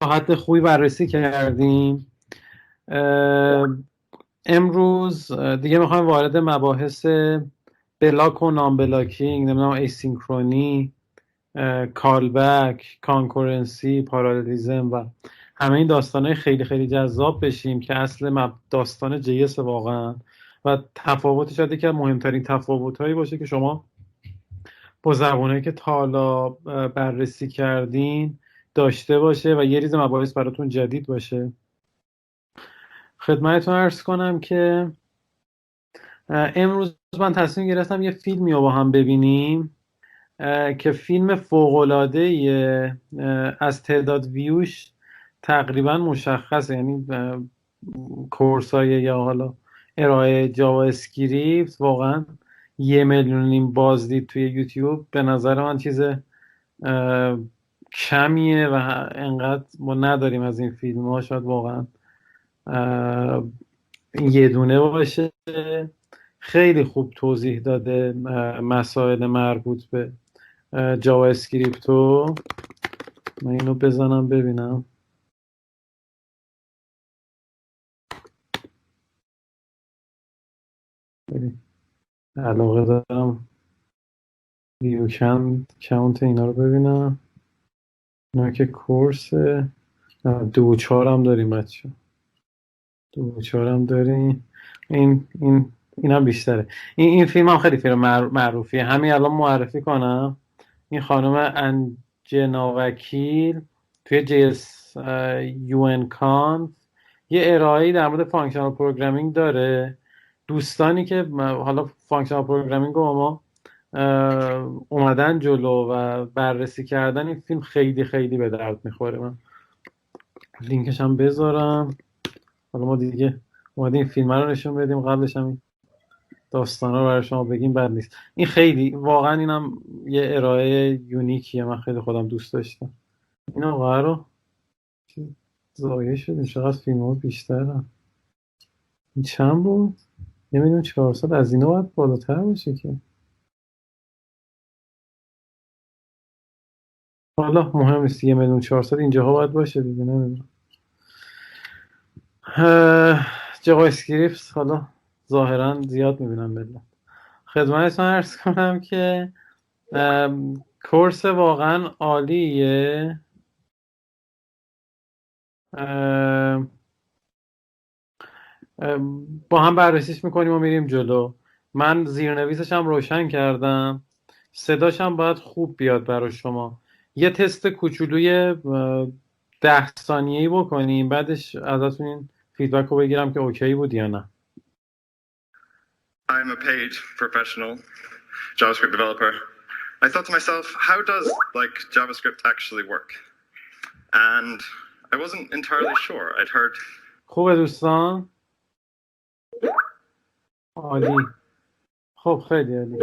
حد خوبی بررسی کردیم. امروز دیگه میخوایم وارد مباحث بلاک و نام بلاکینگ، نمیدونم ایسینکرونی، کالبک، کانکورنسی، پارالیزم و همه این داستانهای خیلی خیلی جذاب بشیم که اصل داستان JS واقعا و تفاوتش شاید که مهمترین تفاوت‌هایی باشه که شما با زبانهایی که تا حالا بررسی کردین داشته باشه و یه ریز مباحث براتون جدید باشه. خدمتتون عرض کنم که امروز من تصمیم گرفتم یه فیلمی رو با هم ببینیم که فیلم فوق‌العاده‌ایه، از تعداد ویوش تقریبا مشخصه، یعنی کورسای یا حالا ارائه جاوا اسکریپت واقعا 1.5 میلیون بازدید توی یوتیوب به نظر من چیز کمیه و انقدر ما نداریم از این فیلم ها. شاید واقعا یه دونه باشه. خیلی خوب توضیح داده مسائل مربوط به جاوا اسکریپتو. من اینو بزنم ببینم. علاقه دارم ویو کانت اینا رو ببینم. اینا که کورس 2.4 هم داریم بچه، 2.4 هم داریم. این هم بیشتره. این فیلم هم خیلی فیلم معروفیه. همین الان معرفی کنم، این خانم انجنا وکیل توی JS UNConf یه ارائه‌ای در مورد فانکشنال پروگرامینگ داره. دوستانی که حالا فانکشنال پروگرامینگ رو ما اومدن جلو و بررسی کردن این فیلم خیلی خیلی به درد میخوره. من لینکش هم بذارم. حالا ما دیگه اومدیم این فیلم رو نشون بدیم، قبلش هم این داستانا رو برای شما بگیم بد نیست. این خیلی واقعا اینم یه ارائه یونیکیه، من خیلی خودم دوست داشتم. این آقا رو ضایع شدیم، چقدر فیلم ها بیشترن. این چند بود؟ 1,400,000. از اینا باید بالاتر باشه که. حالا مهم نیست، 1,400,000 اینجاها باید باشه دیگه. نمیدونم. جاوا اسکریپت حالا ظاهرا زیاد میبینم ملت. خدمتتون عرض کنم که کورس واقعا عالیه. با هم بررسیش میکنیم و میریم جلو. من زیرنویسش هم روشن کردم، صداش هم باید خوب بیاد برای شما. یه تست کوچولوی 10 ثانیه‌ای بکنیم، بعدش ازتون این فیدبک رو بگیرم که اوکی بود یا نه. I'm a paid professional JavaScript developer. I thought to myself, how does JavaScript actually work? And I wasn't entirely sure. I'd heard. خوبه دوستان؟ عالی. خب خیلی عالی.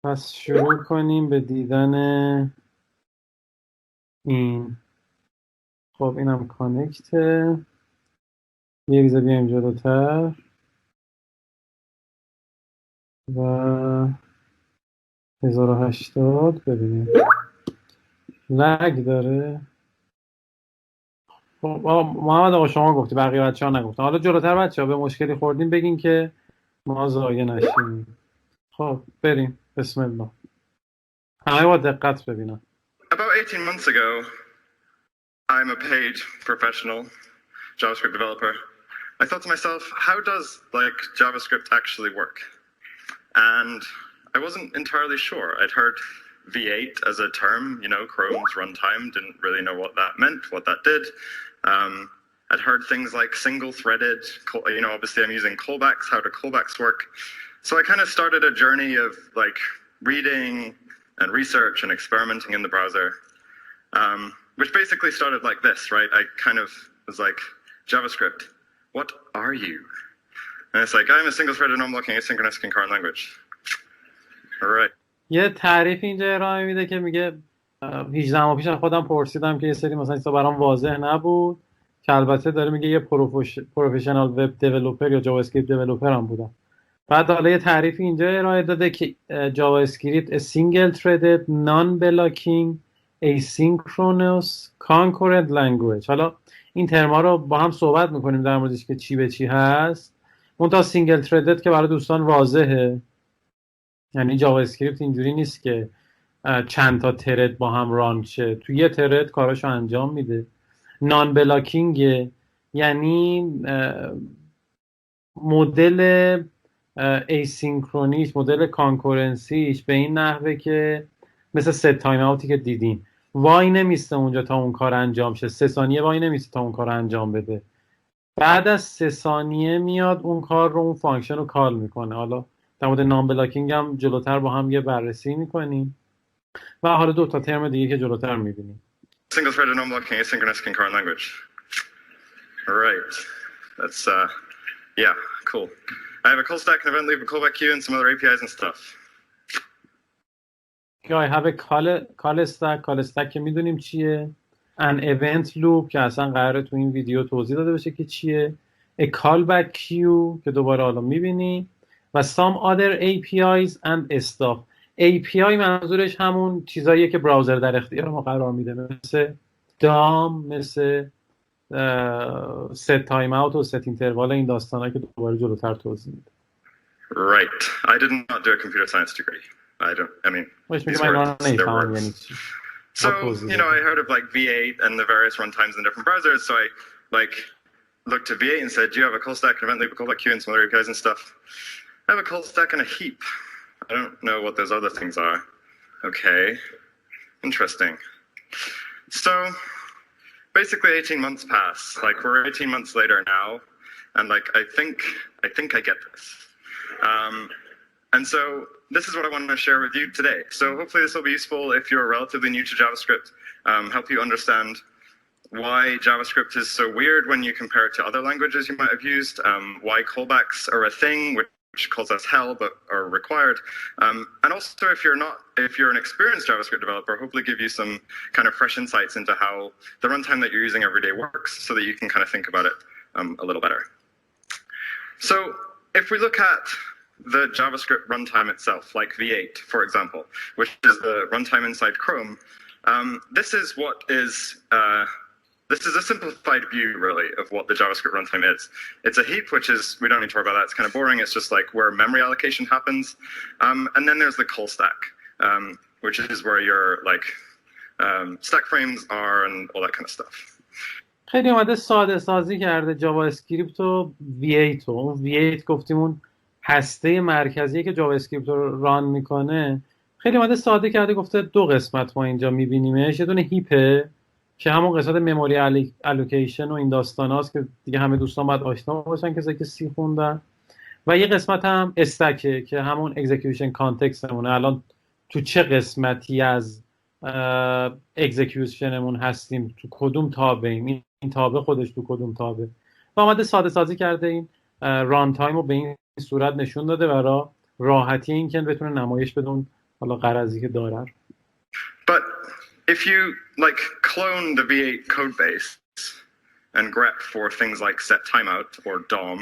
پس شروع کنیم به دیدن این. خب اینم کانکته. یه ریزه بیایم جلوتر و 1080 ببینیم. لگ داره. خب محمد آقا شما گفتی، بقیه بچه ها نگفتن. حالا جلوتر بچه ها به مشکلی خوردیم بگین که ما ضایع نشیم. خب بریم. بسم الله. همه با دقت ببینم. About 18 months ago, I'm a paid professional JavaScript developer. I thought to myself, how does JavaScript actually work? And I wasn't entirely sure. I'd heard V8 as a term, Chrome's runtime, didn't really know what that meant, what that did. I'd heard things like single-threaded, obviously I'm using callbacks, how do callbacks work? So I kind of started a journey of reading and research and experimenting in the browser, which basically started like this, right? I kind of was like, JavaScript, what are you? And it's like, I'm a single-threaded non-blocking asynchronous concurrent language. All right. یه تعریف اینجا ارائه میده که میگه 18 ماه پیش خودم پرسیدم که یه سری مثلا چیزا برام واضح نبود، که البته داره میگه یه پروفشنال وب دیولپر یا جاوا اسکریپت دیولپر هم بودم. بعد حالا یه تعریف اینجا ارائه داده که جاوا اسکریپت a single threaded non blocking asynchronous concurrent language. حالا این ترما رو با هم صحبت میکنیم در موردش که چی به چی هست. اون تا سینگل تردد که برای دوستان واضحه، یعنی جاوا اسکریپت اینجوری نیست که چند تا ترد با هم ران شه، تو یه ترد کاراشو انجام میده. نان بلاکینگ یعنی مدل ایسینکرونیش، مدل کانکورنسیش به این نحوه که مثل ست تایم اوتی که دیدین، وای نمیسته اونجا تا اون کار انجام شه، 3 ثانیه وای نمیسته تا اون کار انجام بده، بعد از 3 ثانیه میاد اون کار رو، اون فانکشن رو کال میکنه. حالا در مورد نان بلاکینگ هم جلوتر با هم یه بررسی میکنیم و حالا 2 تا ترم دیگه که جلوتر میبینیم. Single threaded non-blocking asynchronous concurrent language. All right. That's yeah, cool. I have a callstack, an eventloop, a callback queue, and some other APIs and stuff. I have a callstack که میدونیم چیه. an eventloop که اصلا قراره تو این ویدیو توضیح داده بشه که چیه. a callback queue که دوباره حالا میبینی و some other APIs and stuff. API منظورش همون چیزاییه که براوزر در اختیار ما قرار میده، مثل دام، مثل set time out و set interval، این داستانایی که دوباره جلوتر توضیح میده. Right. I did not do a computer science degree. I mean, these words, they're words. So, you know, I heard of like V8 and the various runtimes in different browsers, so I like looked to V8 and said, do you have a callstack, an eventloop, a callback queue, and some other APIs and stuff? I have a callstack and a heap. I don't know what those other things are. Okay. Interesting. So, basically 18 months pass. Like, we're 18 months later now, and like, I think I get this. And so this is what I wanted to share with you today. So hopefully this will be useful if you're relatively new to JavaScript, help you understand why JavaScript is so weird when you compare it to other languages you might have used, why callbacks are a thing, which calls us hell but are required. And also if you're an experienced JavaScript developer, hopefully give you some kind of fresh insights into how the runtime that you're using every day works so that you can kind of think about it a little better. So if we look at the JavaScript runtime itself, like V8, for example, which is the runtime inside Chrome, this is a simplified view, really, of what the JavaScript runtime is. It's a heap, which is, we don't need to worry about that, it's kind of boring, it's just like where memory allocation happens. And then there's the call stack, which is where your like stack frames are and all that kind of stuff. خیلی اومده ساده سازی کرده جاوا اسکریپت و V8 و V8 گفتیم اون هسته مرکزی که جاوا اسکریپت رو ران میکنه. خیلی اومده ساده کرده، گفته 2 قسمت ما اینجا میبینیمش. یه دونه هیپه که همون قسمت مموری الوکیشن و این داستاناست که دیگه همه دوستان باید آشنا باشن کسایی که سی خوندن، و یه قسمت هم استکه که همون اکزیکیوشن کانتکستمونه. الان تو چه قسمتی از اکزیکیوشنمون هستیم، تو کدوم تابعیم، این تابع خودش تو کدوم تابع، و اومده ساده سازی کرده این ران تایم رو به این صورت نشون داده برای راحتی این که بتونه نمایش بدون حالا غرضی که داره. But if you like clone the V8 code base and grep for things like set timeout or DOM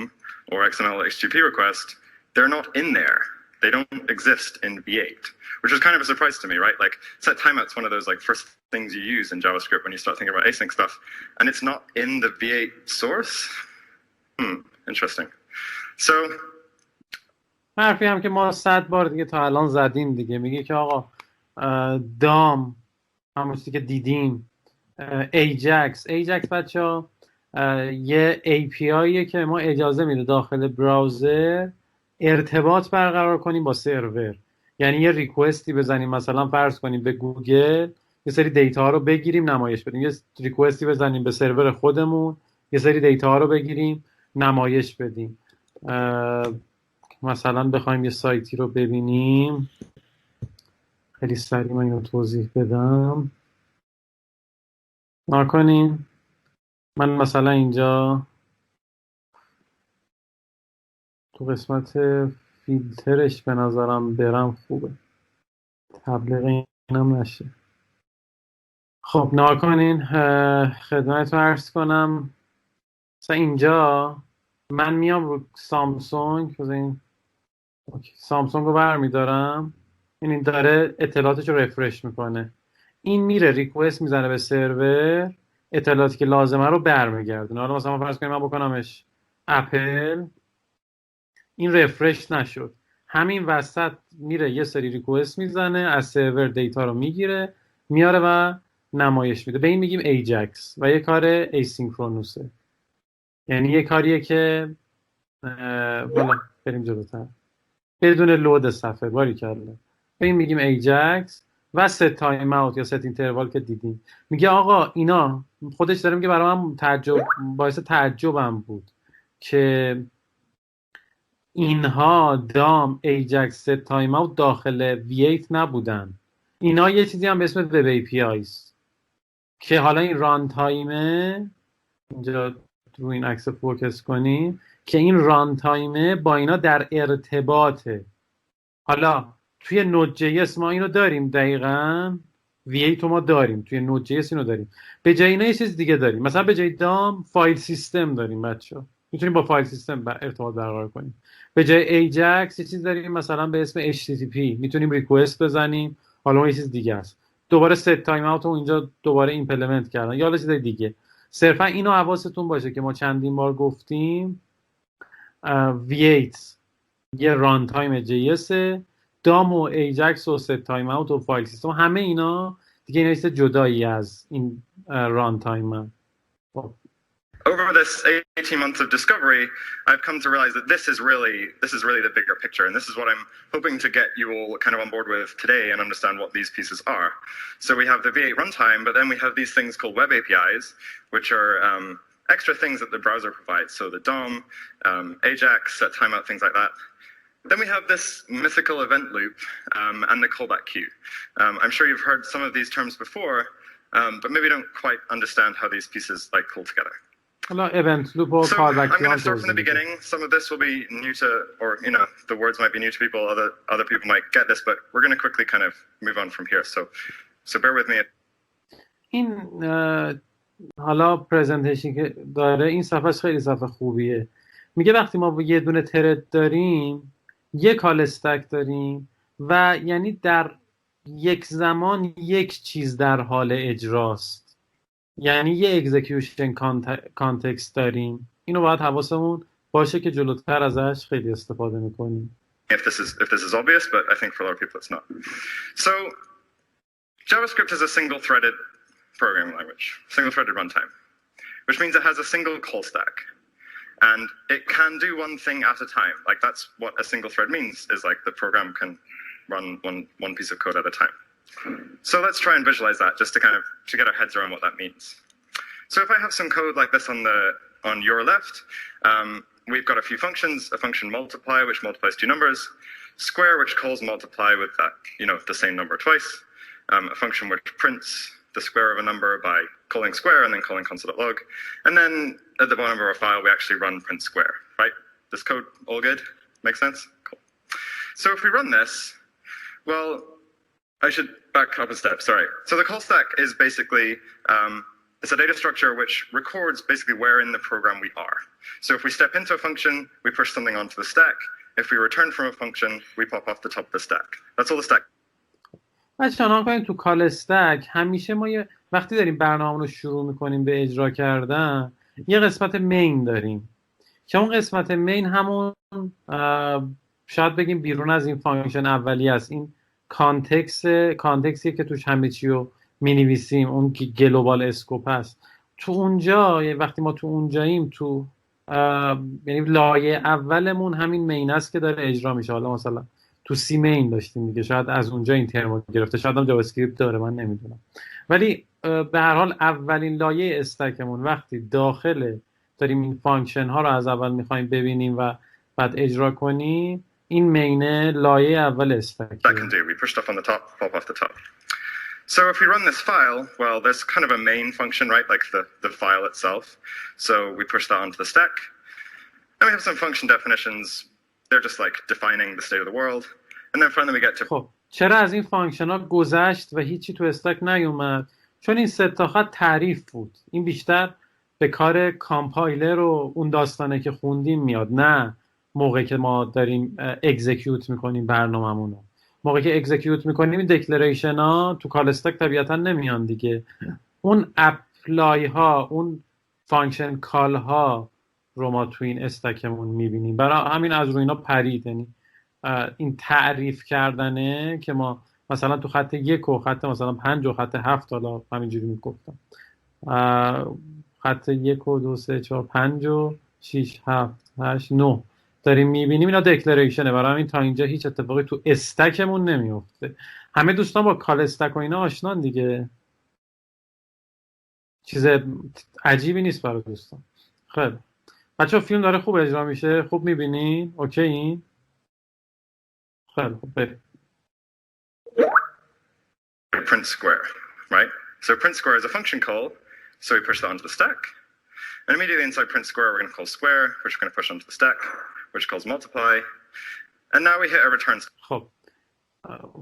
or XML HTTP request, they're not in there. They don't exist in V8, which is kind of a surprise to me, right? Like set timeout's one of those like first things you use in JavaScript when you start thinking about async stuff, and it's not in the V8 source. Interesting. So حرفی هم که ما 100 بار دیگه تا الان زدیم دیگه، میگه که آقا دام همون چیزی که دیدیم، ایجکس بچه‌ها یه APIه که ما اجازه میده داخل براوزر ارتباط برقرار کنیم با سرور. یعنی یه ریکوستی بزنیم، مثلا فرض کنیم به گوگل یه سری دیتا رو بگیریم نمایش بدیم، یه ریکوستی بزنیم به سرور خودمون یه سری دیتا رو بگیریم نمایش بدیم. مثلا بخوایم یه سایتی رو ببینیم، خیلی سریع من اینو توضیح بدم. نکنین من مثلا اینجا تو قسمت فیلترش به نظرم برم خوبه، تبلیغ اینم نشه. خب نکنین خدمتتون عرض کنم مثلا اینجا من میام رو سامسونگ، سامسونگ رو برمیدارم، این داره اطلاعاتش رو رفرش میکنه. این میره ریکوست میزنه به سرور، اطلاعاتی که لازمه رو برمیگردونه. حالا مثلا فرض کنیم من بکنمش اپل، این رفرش نشد، همین وسط میره یه سری ریکوست میزنه، از سرور دیتا رو میگیره میاره و نمایش میده. به این میگیم ایجکس و یه کار ایسینکرونوسه، یعنی یه کاریه که والا بریم جلوتر بدون لود صفحه. باری کرده به این میگیم ایجکس. و ست تایم اوت یا ست اینتروال که دیدیم، میگه آقا اینا خودش داره میگه برای من باعث تعجبم بود که اینها دام ایجکس ست تایم اوت داخل V8 نبودن، اینا یه چیزی هم به اسم وب API است که حالا این ران تایمه، اینجا رو این عکس فوکس کنیم که این ران تایمه با اینا در ارتباطه. حالا توی نود جی اس ما اینو داریم دقیقاً، V8 ما داریم توی نود جی اس اینو داریم، به جای اینا یه چیز دیگه داریم، مثلا به جای دام فایل سیستم داریم بچه‌ها، میتونیم با فایل سیستم ارتباط برقرار کنیم. به جای ایجکس یه چیز داریم مثلا به اسم HTTP، میتونیم ریکوست بزنیم، حالا اون یه چیز دیگه است. دوباره ست تایم اوت رو اینجا دوباره ایمپلمنت کردن یا چیز دیگه. صرفا اینو حواستون باشه که ما چندین بار گفتیم V8 یه ران تایم جی اس، دام و ایجکس و ست تایم اوت و فایل سیستم همه اینا دیگه اینا چیز جدایی از این ران تایم هم. Over this 18 months of discovery, I've come to realize that this is really the bigger picture, and this is what I'm hoping to get you all kind of on board with today and understand what these pieces are. So we have the V8 runtime, but then we have these things called web APIs, which are extra things that the browser provides. So the DOM, Ajax, set timeout, things like that. Then we have this mythical event loop and the callback queue. I'm sure you've heard some of these terms before, but maybe don't quite understand how these pieces like pull together. حالا event loop و So callback I'm going to start from the beginning. Some of this will be new to, or you know, the words might be new to people. Other people might get this, but we're going to quickly kind of move on from here. So bear with me. این حالا پرزنتیشن که داره این صفحه خیلی صفحه خوبیه. میگه وقتی ما یه دونه ترد داریم، یک کال استک داریم و یعنی در یک زمان یک چیز در حال اجراست، یعنی یه اکزیکیوشن کانتکست داریم. اینو باید حواسمون باشه که جلوتر ازش خیلی استفاده میکنیم. If this is obvious, but I think for a lot of people it's not. So JavaScript is a single-threaded programming language, single-threaded runtime, which means it has a single call stack. And it can do one thing at a time. Like that's what a single thread means, is like the program can run one piece of code at a time. So let's try and visualize that just to get our heads around what that means. So if I have some code like this on your left, we've got a few functions, a function multiply, which multiplies two numbers, square, which calls multiply with that, you know, the same number twice, a function which prints the square of a number by calling square and then calling console.log. And then at the bottom of our file, we actually run print square, right? This code, all good? Makes sense? Cool. So if we run this, well, I should back up a step, sorry. So the call stack is basically, it's a data structure which records basically where in the program we are. So if we step into a function, we push something onto the stack. If we return from a function, we pop off the top of the stack. That's all the stack. بچه‌ها کنیم تو کال استک همیشه ما وقتی داریم برنامه‌مون رو شروع می‌کنیم به اجرا کردن، یه قسمت مین داریم که اون قسمت مین همون شاید بگیم بیرون از این فانکشن اولی است، این کانتکسی که توش همه چی رو می‌نویسیم، اون که گلوبال اسکوپ است. تو اونجا وقتی ما تو اونجاییم، تو یعنی لایه اولمون همین مین است که داره اجرا میشه. حالا مثلا تو سی مین داشتیم دیگه، شاید از اونجا این ترمو گرفته، شاید هم جاوا اسکریپت داره، من نمیدونم. ولی به هر حال اولین لایه استکمون وقتی داخل داریم این فانکشن ها رو از اول میخوایم ببینیم و بعد اجرا کنیم، این مینه لایه اول استک. That can do. We push stuff on the top, pop off the top. So if we run this file, well, there's kind of a main function, right? Like the file itself. So we push that onto the stack. And we have some function definitions. They're just like defining the state of the world. And then finally we get to... خب چرا از این فانکشن ها گذشت و هیچی تو استک نیومد؟ چون این سه تا خط تعریف بود. این بیشتر به کار کامپایلر و اون داستانه که خوندیم میاد، نه موقعی که ما داریم اکزیکیوت میکنیم برنامه‌مون رو. موقعی که اکزیکیوت میکنیم این دکلریشن ها تو کال استک طبیعتا نمیان دیگه. اون اپلای ها، اون فانکشن کال ها رو ما تو این استکمون میبینیم. برای همین از روی اینا پرید. یعنی این تعریف کردنه که ما مثلا تو خط 1 و خط مثلا 5 و خط 7 حالا همینجوری میگفتم، خط 1 و 2 3 4 5 و 6 7 8 9 داریم میبینیم. اینا دکلریشنه. برای همین تا اینجا هیچ اتفاقی تو استکمون نمیفته. همه دوستان با کال استک و اینا آشنان دیگه، چیز عجیبی نیست برای دوستان. خیلی بچه‌ها فیلم داره خوب اجرا میشه، خوب میبینین؟ اوکی این؟ خیلی خوب بریم. Print square, right? So print square is a function call, so we push that onto the stack. And immediately inside print square, we're going to call square, which we're going to push onto the stack, which calls multiply. And now we hit a return. خب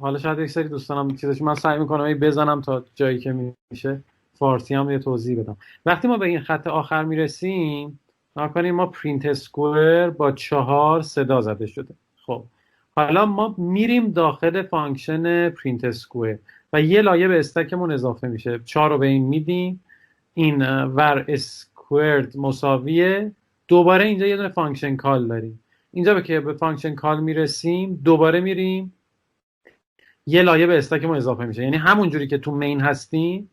حالا شاید یک سری دوستانم چیزش من سعی میکنم بزنم تا جایی که میشه فارسی هم یه توضیح بدم. وقتی ما به این خط آخر میرسیم نکنیم ما پرینت اسکوئر با 4 صدا زده شده. خب حالا ما میریم داخل فانکشن پرینت اسکوئر و یه لایه به استکمون اضافه میشه. 4 رو به این میدیم، این ور اسکوئرد مساویه، دوباره اینجا یه دونه فانکشن کال داریم. اینجا که به فانکشن کال میرسیم دوباره میریم یه لایه به استکمون اضافه میشه. یعنی همون جوری که تو مین هستیم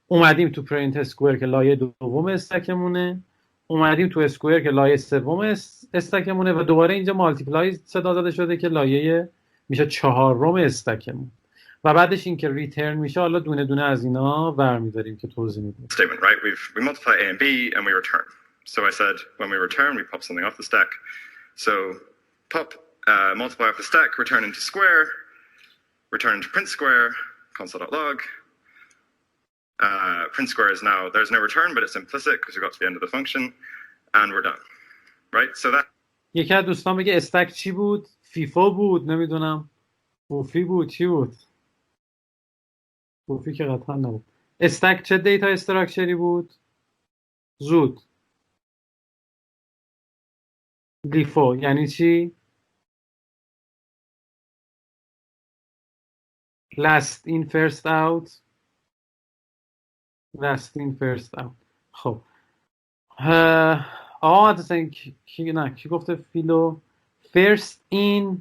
اومدیم تو پرینت اسکوئر که لایه دوم استکمونه، اومدیم تو اسکوئر که لایه سوم استکمونه و دوباره اینجا مالتیپلای صدا داده شده که لایه میشه 4م استکمون و بعدش این که ریترن میشه حالا دونه دونه از اینا برمی‌داریم که توضیح میدیم. Statement, right? We multiply A and B and we return. So I said when we return we pop something off the stack. So pop multiply off the stack, return into square, return into print square, console.log. Print square is now, there's no return, but it's implicit because we got to the end of the function, and we're done. Right? So that... یکی از دوستان بگه استک چی بود؟ فیفا بود، نمیدونم فوفی بود، چی بود؟ فوفی که قطعا نبود. استک چه دیتا استراکچری بود؟ زود. لیفو یعنی چی؟ last in first out. last in first out. خب مثلا کی گفته فیلو first in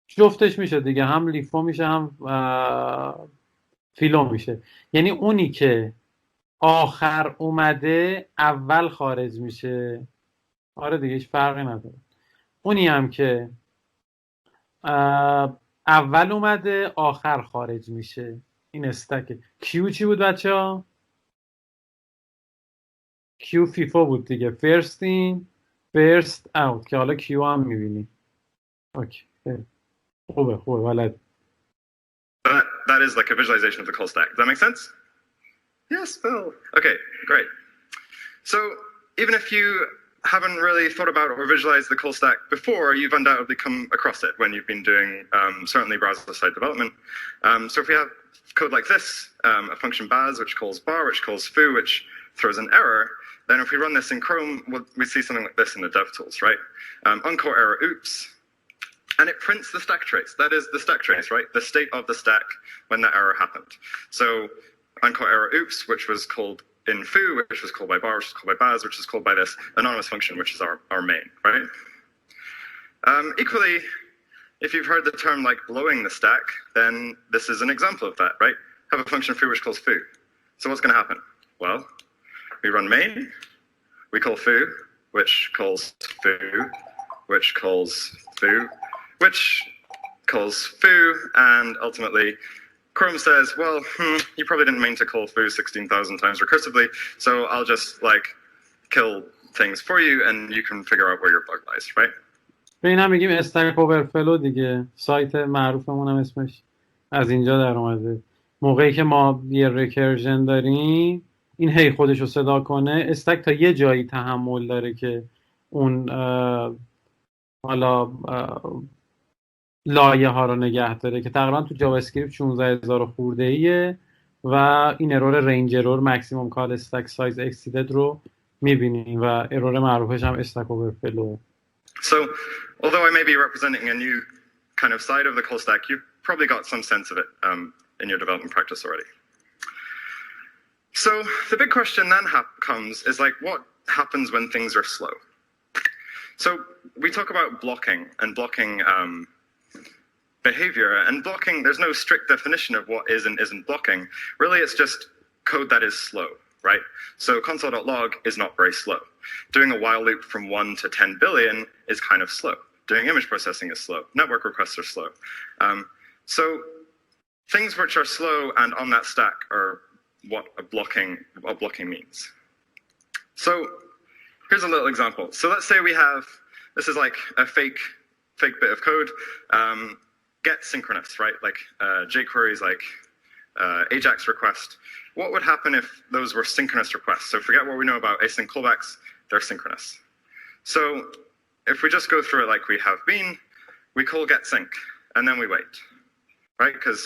جفتش میشه دیگه، هم لیفو میشه هم فیلو میشه. یعنی اونی که آخر اومده اول خارج میشه. آره دیگه هیچ فرقی نداره. اونی هم که اول اومده آخر خارج میشه. این استک. کیو چی بود بچه ها؟ کیو فیفا بود دیگه. first in first out که حالا کیو هم میبینی. اوکی خوبه ولد. That is like a visualization of the call stack. Does that make sense? Yes, Phil. Okay, great. So even if you haven't really thought about or visualized the call stack before, you've undoubtedly come across it when you've been doing certainly browser-side development. So if we have code like this, a function baz which calls bar, which calls foo, which throws an error, then if we run this in Chrome, we see something like this in the DevTools, right? Encore error, oops. And it prints the stack trace. That is the stack trace, right? The state of the stack when that error happened. So encore error, oops, which was called in foo, which was called by bar, which was called by baz, which is called by this anonymous function, which is our main, right? Equally, if you've heard the term like blowing the stack, then this is an example of that, right? Have a function foo which calls foo. So what's going to happen? Well, we run main, we call foo, which calls foo, which calls foo, which calls foo, and ultimately Chrome says, well, you probably didn't mean to call foo 16,000 times recursively, so I'll just like kill things for you and you can figure out where your bug lies, right? به این هم میگیم استک اوورفلو دیگه. سایت معروفمون هم اسمش از اینجا در اومده. موقعی که ما یه ریکرژن داریم این هی خودش رو صدا کنه، استک تا یه جایی تحمل داره که اون حالا لایه ها رو نگه داره که تقریبا تو جاوا اسکریپت 16000 خورده ایه و این ارور رنج ارور ماکسیمم کال استک سایز اکسیدد رو میبینیم و ارور معروفش هم استک اوورفلو. So although I may be representing a new kind of side of the call stack, you've probably got some sense of it in your development practice already. So the big question then comes is like, what happens when things are slow? So we talk about blocking and blocking behavior, and blocking, there's no strict definition of what is and isn't blocking. Really, it's just code that is slow, right? So console.log is not very slow. Doing a while loop from 1 to 10 billion is kind of slow. Doing image processing is slow. Network requests are slow. So things which are slow and on that stack are what blocking means. So here's a little example. So let's say we have, this is like a fake bit of code, get synchronous, right? Like jQuery's like Ajax request. What would happen if those were synchronous requests? So forget what we know about async callbacks, they're synchronous. So if we just go through it like we have been, we call get sync, and then we wait, right? Because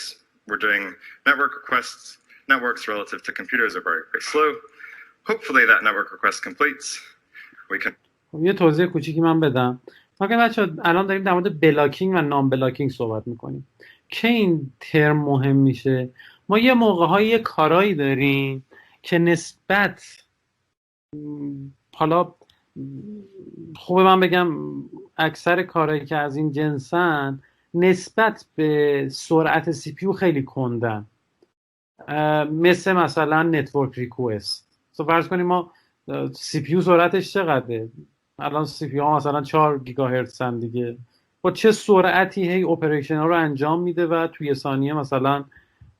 we're doing network requests. Networks relative to computers are very, very slow. Hopefully that network request completes. We can. یه توضیح کوچیکی من بدم. اوکی بچه‌ها، الان داریم در مورد بلاکینگ و نام بلاکینگ صحبت میکنیم. که این ترم مهم میشه؟ ما یه موقع‌های یه کارایی داریم که نسبت، حالا خوبه من بگم اکثر کارهایی که از این جنسن نسبت به سرعت سی پی یو خیلی کندن. مثلا نتورک ریکوست. فرض کنیم ما سی پی یو سرعتش چقدره؟ الان سی پی یو ها مثلا 4 گیگاهرتزن دیگه. با چه سرعتی هی اپریشن ها رو انجام میده و توی ثانیه مثلا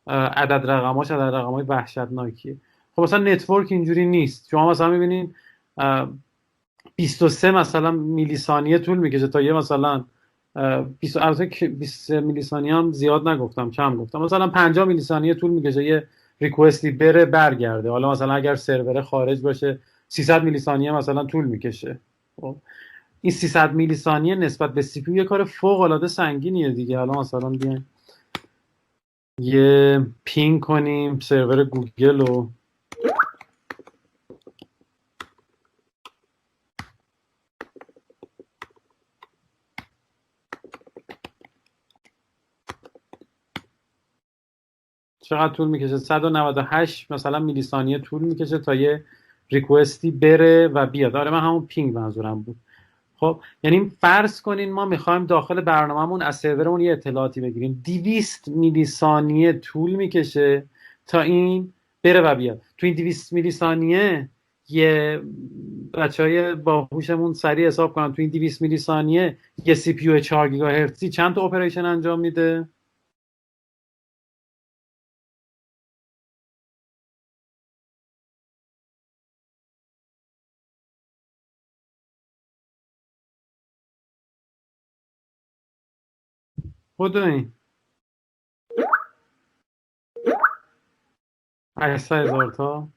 عدد رقمای وحشتناکیه. خب مثلا نتورک اینجوری نیست. شما مثلا میبینین 23 مثلا میلی ثانیه طول میکشه تا یه مثلا 20 میلی ثانیه هم زیاد نگفتم، کم گفتم، مثلا 50 میلی ثانیه طول میکشه یه ریکوستی بره برگرده. حالا مثلا اگر سرور خارج باشه 300 میلی ثانیه مثلا طول میکشه. خب این 300 میلی ثانیه نسبت به سی پی یو یه کار فوق العاده سنگینیه دیگه. حالا مثلا بیایم یه پینگ کنیم سرور گوگل رو، چقدر طول میکشه؟ 198 مثلا میلی ثانیه طول میکشه تا یه ریکوستی بره و بیاد. آره من همون پینگ منظورم بود. خب یعنی فرض کنین ما میخوایم داخل برنامه‌مون از سرورمون یه اطلاعاتی بگیریم، 200 میلی ثانیه طول میکشه تا این بره و بیاد. تو این 200 میلی ثانیه یه بچهای باهوشمون سریع حساب کنن تو این 200 میلی ثانیه یه سی پی یو 4 گیگاهرتزی چند تا اپریشن انجام میده؟ بدونین 800,000 تا.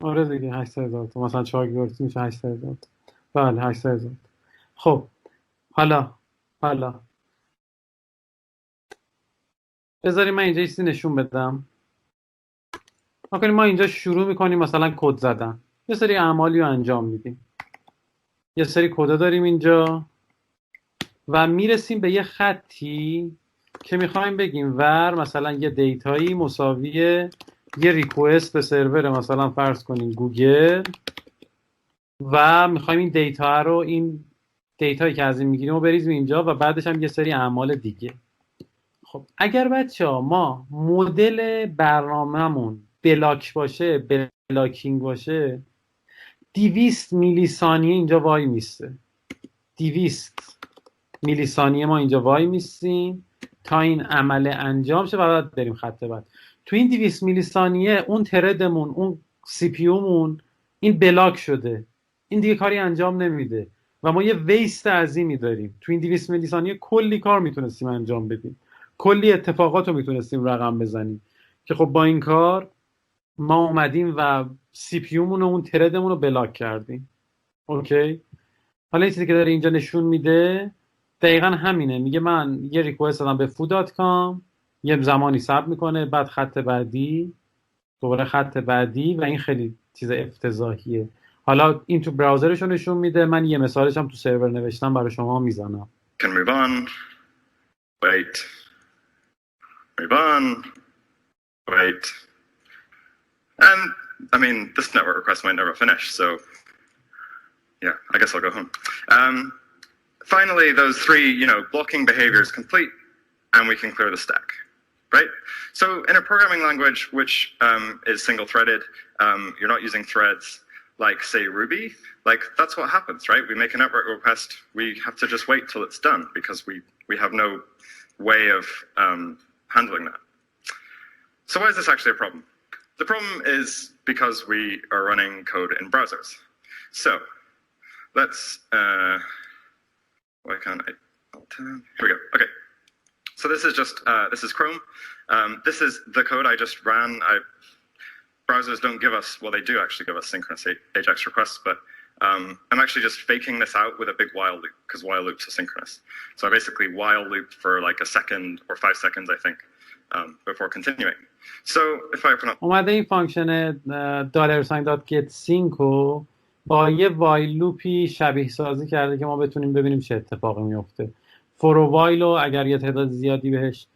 آره دیگه 800,000 تا، مثلا 4 گیگاهرتز میشه 800,000 تا. بله 800,000 تا. خب حالا بذاریم من اینجا یه چیزی نشون بدم. ما اینجا شروع میکنیم مثلا کد زدن، یه سری اعمالی رو انجام میدیم، یه سری کدا داریم اینجا و میرسیم به یه خطی که میخوایم بگیم ور مثلا یه دیتایی مساویه یه ریکوست به سرور مثلا فرض کنیم گوگل و میخوایم این دیتا رو، این دیتایی که از این میگیریم رو بریزیم اینجا و بعدش هم یه سری اعمال دیگه. خب اگر بچه‌ها ما مدل برنامه‌مون بلاک باشه، بلاکینگ باشه، 200 میلی ثانیه اینجا وای میسته. 200 میلی ثانیه ما اینجا وای میستیم تا این عمل انجام شه و بعد بریم خط بعد. تو این 200 میلی ثانیه اون تردمون، اون سی پی یومون این بلاک شده، این دیگه کاری انجام نمیده و ما یه ویست عظیمی داریم. تو این 200 میلی ثانیه کلی کار میتونستیم انجام بدیم، کلی اتفاقات رو میتونستیم رقم بزنیم که خب با این کار ما اومدیم و سی پی یومون و اون تردمون رو بلاک کردیم. اوکی، حالا این چیزی که داره اینجا نشون میده دقیقا همینه. میگه من یه ریکوست دادم به foo.com، یه زمانی ثبت میکنه، بعد خط بعدی، دوباره خط بعدی و این خیلی چیز افتضاحیه. حالا این تو براوزرشون نشون میده، من یه مثالش هم تو سرور نوشتم برای شما میزنم. Can move on. Wait. Move on. Wait. And I mean, this network request might never finish, so yeah, I guess I'll go home. Finally, those three, blocking behaviors complete, and we can clear the stack, right? So in a programming language which is single-threaded, you're not using threads like, say, Ruby, like that's what happens, right? We make a network request, we have to just wait till it's done because we have no way of handling that. So why is this actually a problem? The problem is because we are running code in browsers. So let's, why can't I, here we go, okay. So this is just, this is Chrome. This is the code I just ran. Browsers don't give us, well, they do actually give us synchronous AJAX requests, but I'm actually just faking this out with a big while loop, because while loops are synchronous. So I basically while looped for like a second or 5 seconds, I think, before continuing. So if I open up... اومده این فانکشن $.getSync رو با یه وایل لوپی شبیه سازی کرده که ما بتونیم ببینیم چه اتفاقی میفته. فور و وایل رو اگر یه تعداد زیادی بهش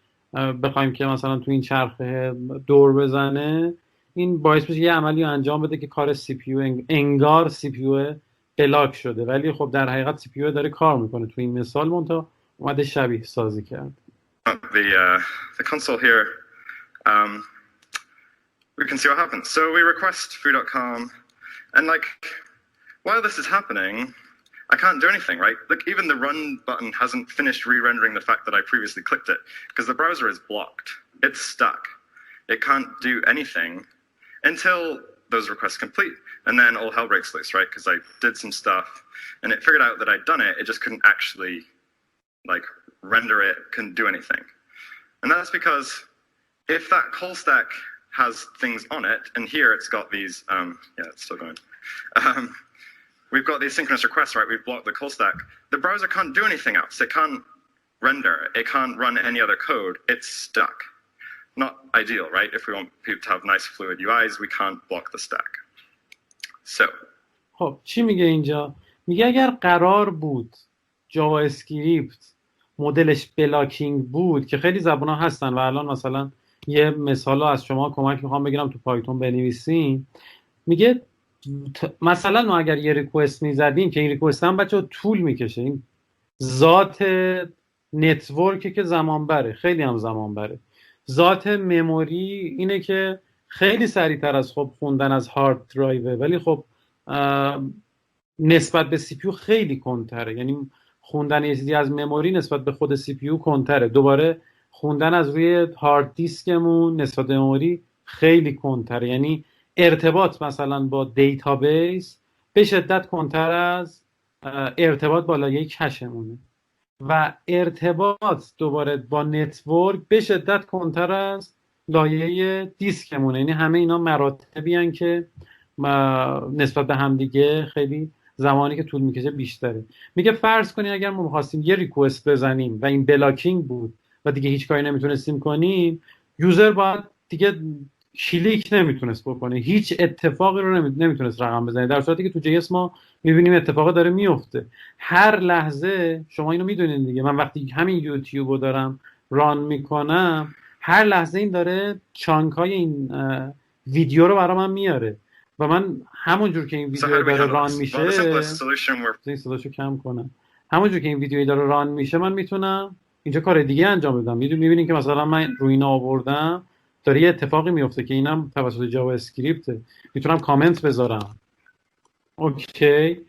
بخوایم که مثلا تو این چرخه دور بزنه، این باعث میشه یه عملی انجام بده که کار سی پی یو انگار سی پی یو بلاک شده، ولی خب در حقیقت سی پی یو داره کار میکنه. تو این مثال منتها اومده شبیه سازی کرد. The console here, we can see what happens. So we request foo.com, and like while this is happening, I can't do anything, right? Like even the run button hasn't finished re-rendering the fact that I previously clicked it, because the browser is blocked. It's stuck. It can't do anything until those requests complete, and then all hell breaks loose, right? Because I did some stuff, and it figured out that I'd done it. It just couldn't actually like render it, couldn't do anything. And that's because if that callstack has things on it, and here it's got these, yeah, it's still going. We've got these synchronous requests, right? We've blocked the callstack. The browser can't do anything else. It can't render. It can't run any other code. It's stuck. Not ideal, right? If we want people to have nice fluid UIs, we can't block the stack. So. خب چی میگه اینجا؟ میگه اگر قرار بود جاوا اسکریپت مدلش بلاکینگ بود، که خیلی زبان‌ها هستن و الان مثلا یه مثال از شما کمک میخوام بگیرم تو پایتون بنویسیم. میگه مثلا ما اگر یه ریکوست میزدیم که این ریکوست هم بچه طول میکشه، این ذات نتورکی که زمان بره، خیلی هم زمان بره. ذات مموری اینه که خیلی سریعتر از خب خوندن از هارد درایوه، ولی خب نسبت به سی پی یو خیلی کندتره. یعنی خوندن یه چیزی از مموری نسبت به خود سی پی یو کندتره. دوباره خوندن از روی هارد دیسکمون نسبت به مموری خیلی کندتره. یعنی ارتباط مثلا با دیتابیس به شدت کندتر از ارتباط با لایه کشمونه، و ارتباط دوباره با نتورک به شدت کندتر از لایه دیسکمونه. یعنی همه اینا مراتبی هن که نسبت به همدیگه خیلی زمانی که طول میکشه بیشتره. میگه فرض کنی اگر ما میخواستیم یه ریکوست بزنیم و این بلاکینگ بود و دیگه هیچ کاری نمیتونستیم کنیم، یوزر باید دیگه کلیک نمیتونست بکنه، هیچ اتفاقی رو نمیتونست رقم بزنه، در صورتی که تو جی اس ما میبینیم اتفاق داره میفته. هر لحظه شما اینو میدونین دیگه، من وقتی همین یوتیوب رو دارم ران میکنم، هر لحظه این داره چانک های این ویدیو رو برای من میاره و من همونجور که این ویدیو داره ران میشه، این صداشو کم کنم، همونجور که این ویدیوی داره ران میشه من میتونم اینجا کار دیگه انجام بدم. میبینین که مثلا من روی اینا آوردم داره یه اتفاقی میفته که اینم توسط جاوا اسکریپته، میتونم کامنت بذارم. اوکی،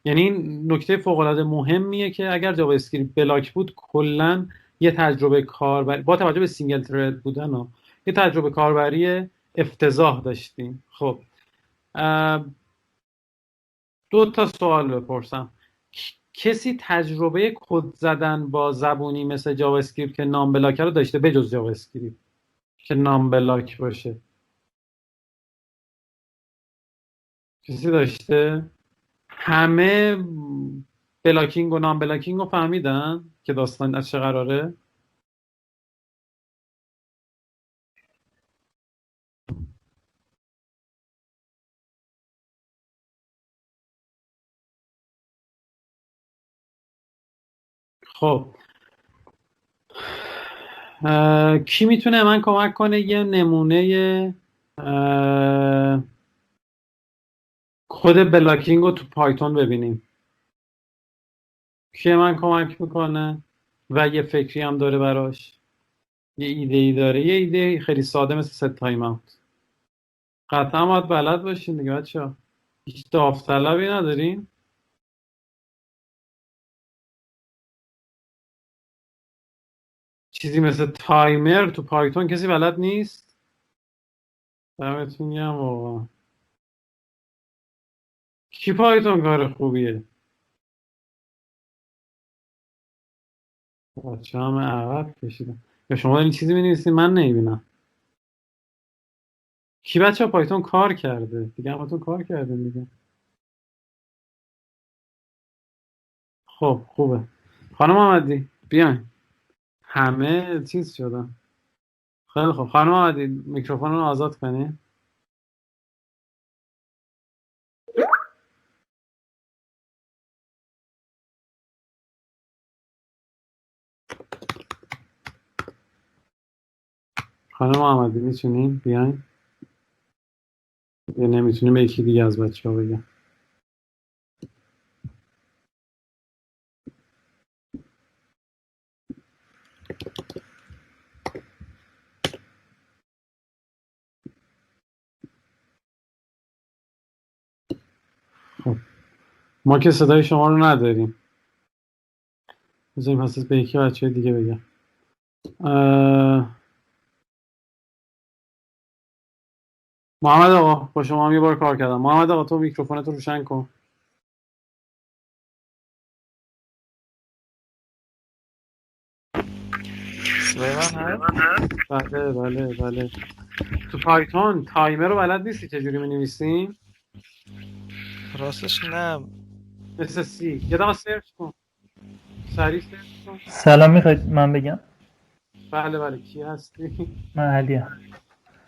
یعنی این نکته فوق العاده مهمیه که اگر جاوا اسکریپت بلاک بود کلا یه تجربه کاربری با توجه به سینگل ترید بودن یه تجربه کاربری افتضاح داشتیم. خب دو تا سوال بپرسم. کسی تجربه کد زدن با زبونی مثل جاوا اسکریپت که نام بلاکر رو داشته بجز جاوا اسکریپت که نام بلاک باشه؟ کسی داشته؟ همه بلاکینگ و نام بلاکینگ رو فهمیدن که داستان از چه قراره؟ خب کی میتونه من کمک کنه یه نمونه کد بلاکینگ رو تو پایتون ببینیم؟ کی من کمک میکنه و یه فکری هم داره براش، یه ایده ای داره، یه ایده خیلی ساده مثل ست تایم اوت. قطعا باید بلد باشین دیگه بچه‌ها. هیچ داوطلبی ندارین؟ چیزی مثل تایمر تو پایتون کسی بلد نیست؟ دمتون گرم واقعا. کی پایتون کار خوبیه؟ بچه همه عقب کشیدن. یا شما این چیزی می‌نویسین من نمی‌بینم. کی بچه پایتون کار کرده؟ دیگه همتون کار کردین دیگه. خب خوبه. خانم محمدی بیاین. همه چیز شدن. خیلی خوب. خانم محمدی میکروفون رو آزاد کنین. خانم محمدی میتونین بیاین؟ یا نمیتونیم به یکی دیگه از بچه ها بگم؟ خب ما که صدای شما رو نداریم. بذاریم پس به یکی بچه دیگه بگم. محمد آقا با شما هم یه بار کار کردم. محمد آقا تو میکروفونت رو روشن کن. صدای من هست؟ بله بله بله. تو پایتون تایمر رو بلد نیستی چجوری می‌نویسیم؟ راستش نه. مثل سی. یه دقیقه سرچ کن. سریع سرچ کن. سلام، میخواید من بگم؟ بله بله کی هستی؟ من علیه.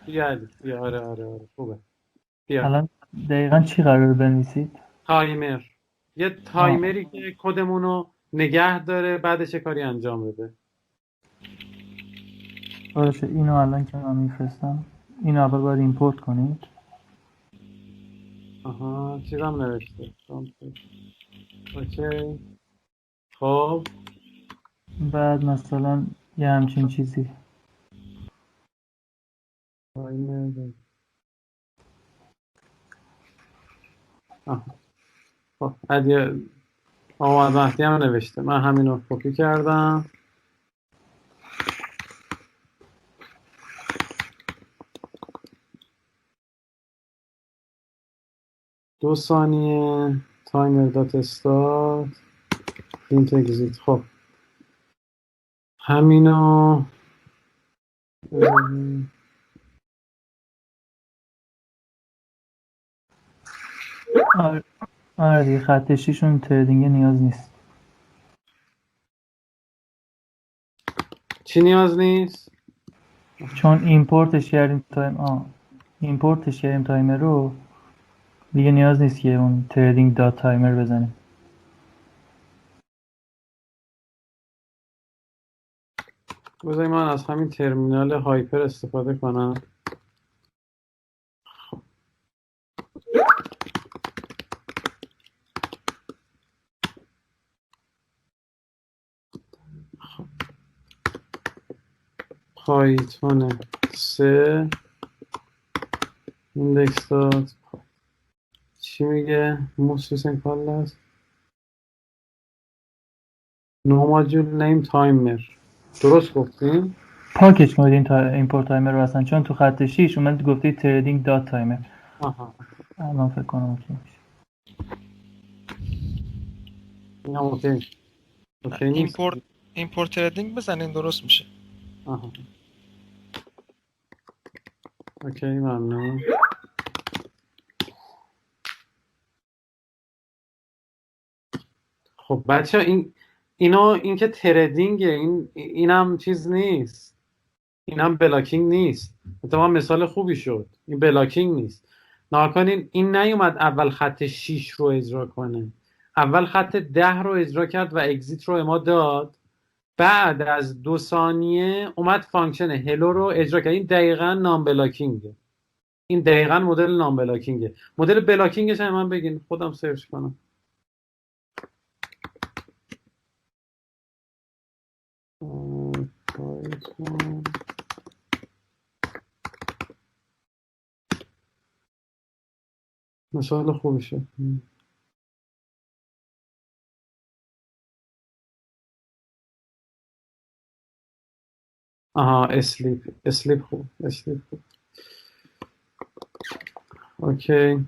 بیا آره خوبه. بیا. الان دقیقا چی قراره بنویسید؟ تایمر. یه تایمری که کدمون رو نگه داره بعدش چه کاری انجام بده. باشه، اینو الان که من میفرستم اینو اول باید ایمپورت کنید. آها چیزم نوشته. اوکی. خب بعد مثلا یه همچین چیزی. تایمر. خب علی آمد مهدی هم نوشته. من همین رو کپی کردم. دو ثانیه. تایمر دات استارت پرینت اگزیت. خب همینو آره دیگه، خط شیشون تردینگ نیاز نیست. چی نیاز نیست؟ چون ایمپورتش کردیم تایمر رو، دیگه نیاز نیست که اون تردینگ دات تایمر بزنیم. بذاری من از همین ترمینال هایپر استفاده کنم. پایتون 3 ایندکس داد چی میگه؟ موسیسن کالس نو ماجول نیم تایمر. درست گفتیم؟ پاکش کنید این ایمپورت تایمر رو اصلا، چون تو خط 6 اومد گفتید تردینگ دات تایمر. آها الان فکر کنم اوکی میشه. این هم اوکی نیست. ایمپورت تردینگ بزنین درست میشه. آها اوکی ممنون. خب بچه این که تردینگه، اینم چیز نیست، اینم بلاکینگ نیست. اتفاقا مثال خوبی شد. این بلاکینگ نیست. ناکنین این نیومد اول خط 6 رو اجرا کنه، اول خط 10 رو اجرا کرد و اگزیت رو ما داد بعد از 2 ثانیه اومد فانکشن هلو رو اجرا کرد. این دقیقاً نام بلاکینگه. این دقیقاً مدل نام بلاکینگه. مدل بلاکینگش هم من بگین خودم سرچ کنم. مثال خوبشه. آها اسلیپ خوب. اوکی.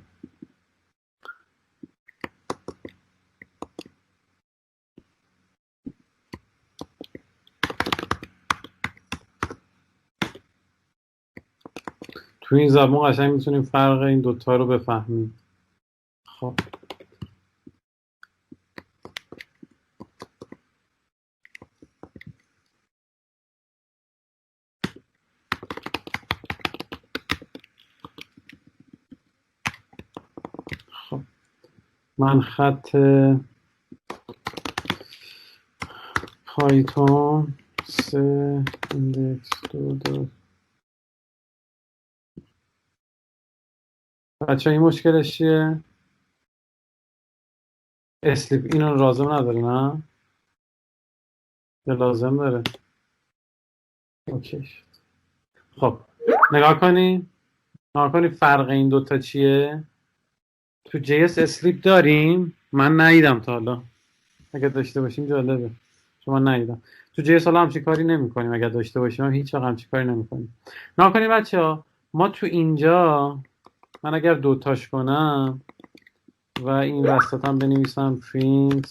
تو این زبان قشنگ میتونیم فرق این دوتا رو بفهمیم. خب من خط پایتون 3 ایندکس 2 بچه این مشکلش چیه؟ اسلیپ اینو لازم نداره نه؟ یا لازم داره؟ اوکی. خب نگاه کنی فرق این دوتا چیه؟ تو جی اس اسلیپ داریم؟ من ندیدم تا حالا. اگه داشته باشیم جالبه. شما ندیدم. تو جی اس حالا همچین کاری نمی کنیم. اگه داشته باشیم هم هیچ وقت همچین کاری نمی کنیم. نگاه کنید بچه‌ها، ما تو اینجا من اگر دوتاش کنم و این وسط هم بنویسم print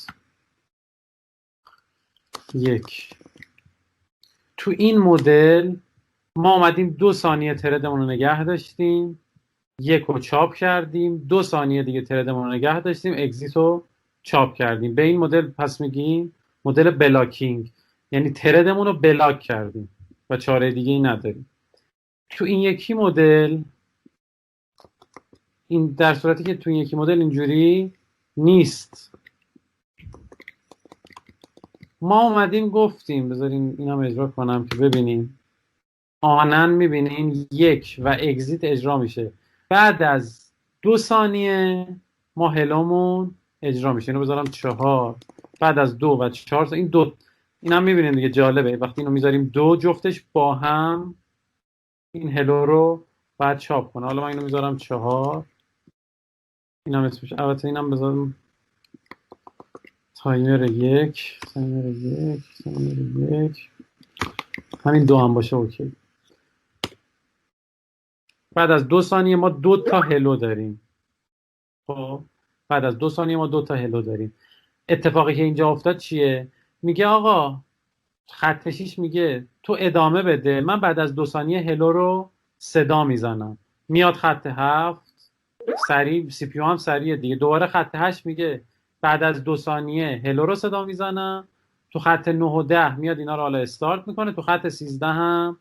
1، تو این مدل ما اومدیم 2 ثانیه تردمون رو نگه داشتیم، 1 رو چاپ کردیم، 2 ثانیه دیگه تردمون رو نگه داشتیم، اگزیت رو چاپ کردیم. به این مدل پس میگیم مدل بلاکینگ، یعنی تردمون رو بلاک کردیم و چاره دیگه ای نداریم. تو این یکی مدل، این در صورتی که تو این یکی مدل اینجوری نیست، ما اومدیم گفتیم، بذارین اینم اجرا کنم که ببینیم. آنن میبینین 1 و اگزیت اجرا میشه، بعد از 2 ثانیه ما هلومون اجرا میشه. اینو بذارم 4، بعد از 2 و 4 این دو، اینم میبینین دیگه جالبه. وقتی اینو میذاریم 2 جفتش با هم این هلو رو بعد چاپ کنه. حالا من اینو میذارم 4، اینم اسمش، البته اینم بذارم تایمر 1 همین 2 هم باشه اوکی. بعد از 2 ثانیه ما 2 تا هلو داریم. خب بعد از 2 ثانیه ما 2 تا هلو داریم. اتفاقی که اینجا افتاد چیه؟ میگه آقا خط 6 میگه تو ادامه بده، من بعد از 2 ثانیه هلو رو صدا میزنم. میاد خط 7 سریع، سی پی یو هم سریع دیگه. دوباره خط 8 میگه بعد از 2 ثانیه هلو رو صدا میزنم. تو خط 9 و 10 میاد اینا رو حالا استارت میکنه. تو خط 13 هم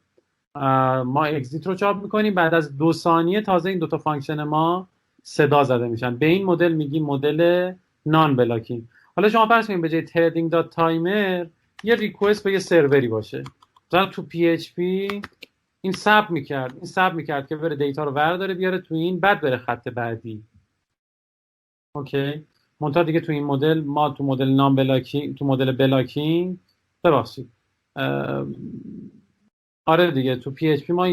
ما اگزیت رو چاپ میکنیم. بعد از 2 ثانیه تازه این دوتا فانکشن ما صدا زده میشن. به این مدل میگیم مدل نان بلاکینگ. حالا شما فرض کنید به جای تردینگ دات تایمر یه ریکوست به یه سروری باشه. مثلا تو پی اچ پی این ساب میکرد که بره دیتا رو برداره بیاره تو این، بعد بره خط بعدی. اوکی. منتها دیگه تو این مدل ما تو مدل نان بلاکینگ، تو مدل بلاکینگ ببخشید آره دیگه تو پی اچ پی ما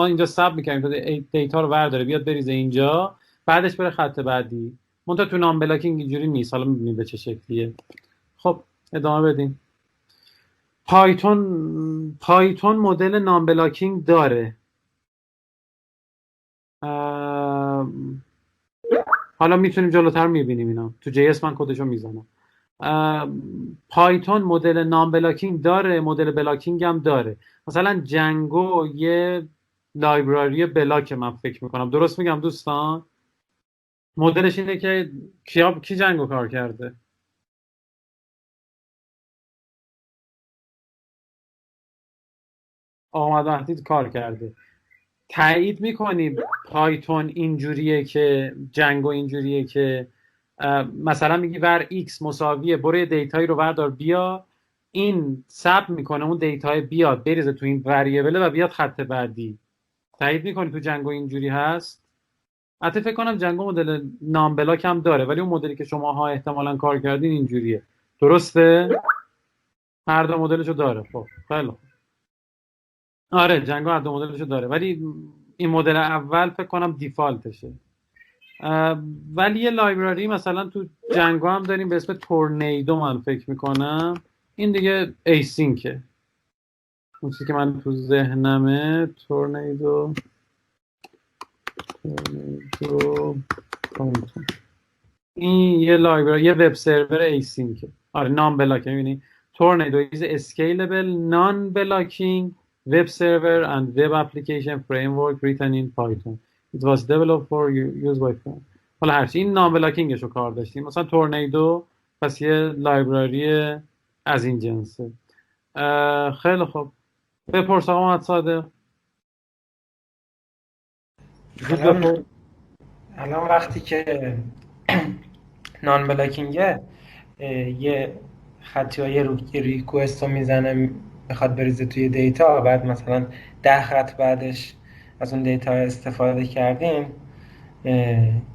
اینجا ساب می‌کنیم تا دیتا رو برداره بیاد بریزه اینجا، بعدش بره خط بعدی. منتها تو نام بلاکینگ اینجوری نیست. حالا می‌بینیم به چه شکلیه. خب ادامه بدیم. پایتون مدل نام بلاکینگ داره. حالا میتونیم جلوتر می‌بینیم اینا. تو جی اس من کدشو میزنم. پایتون مدل نام بلاکینگ داره، مدل بلاکینگ هم داره. مثلا جنگو یه لایبراری بلاک، من فکر میکنم درست میگم دوستان. مدلش اینه که کی جنگو کار کرده؟ آقا مهدی کار کرده. تایید میکنیم پایتون اینجوریه که جنگو اینجوریه که مثلا میگی ور x مساویه برو دیتایی رو بردار بیا این ثبت میکنه اون دیتای بیاد بریزه تو این وریبل و بیاد خط بعدی. تایید میکنی تو جنگو اینجوری هست؟ البته فکر کنم جنگو مدل نام بلاک هم داره، ولی اون مدلی که شماها احتمالاً کار کردین اینجوریه. درسته؟ هر دو مدلشو داره. خب خیلی خوب. آره جنگو هر دو مدلشو داره، ولی این مدل اول فکر کنم دیفالتشه. ولی یه لایبراری مثلا تو جنگو هم داریم به اسم تورنیدو، من فکر میکنم این دیگه ایسینکه. اون چیزی که من تو ذهنمه تورنیدو این یه لایبراری، یه وب سرور ایسینکه. آره نام بلاک. میبینی تورنیدو is a scalable non-blocking web server and web application framework written in Python. It was developed for use by Python. حالا هرچی این نام بلاکینگش رو کار داشتیم. مثلا تورنیدو پس یه لایبراری از این جنسه. خیلی خوب. بپرس آقا محمد صادق. الان وقتی که نان بلاکینگه یه خطی ها یه ریکوست رو میزنه میخواد بریزه توی دیتا، بعد مثلا 10 خط بعدش از اون دیتا استفاده کردیم،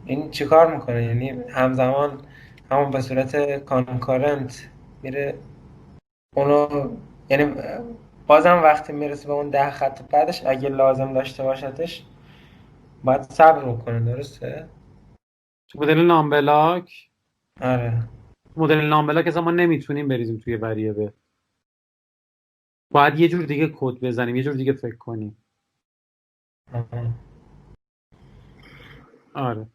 این چیکار میکنه؟ یعنی همزمان همون به صورت کانکورنت میره اونو، یعنی بازم وقتی میرسه به اون 10 خط بعدش اگه لازم داشته باشدش باید صبر میکنه. درسته؟ مدل نام بلاک. آره. مدل نام بلاک اصلا ما نمیتونیم بریزیم توی وریبل. باید یه جور دیگه کد بزنیم، یه جور دیگه فکر کنیم. آره.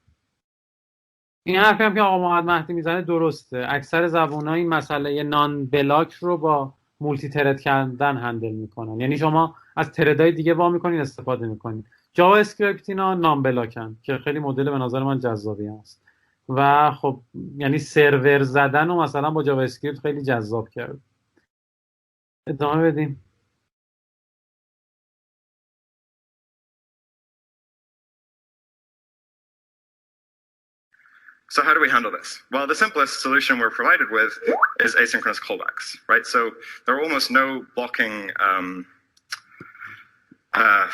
این حرفی هم که آقا محمد مهدی میزنه درسته. اکثر زبون‌ها این مسئله نان بلاک رو با مولتی ترد کردن هندل میکنن. یعنی شما از تردای دیگه وا میکنین استفاده میکنین. جاوا اسکریپت اینا نان بلاکن که خیلی مدل به نظر من جذابی هست. و خب یعنی سرور زدن و مثلا با جاوا اسکریپت خیلی جذاب کرد. ادامه بدیم. So how do we handle this? Well, the simplest solution we're provided with is asynchronous callbacks, right? So there are almost no blocking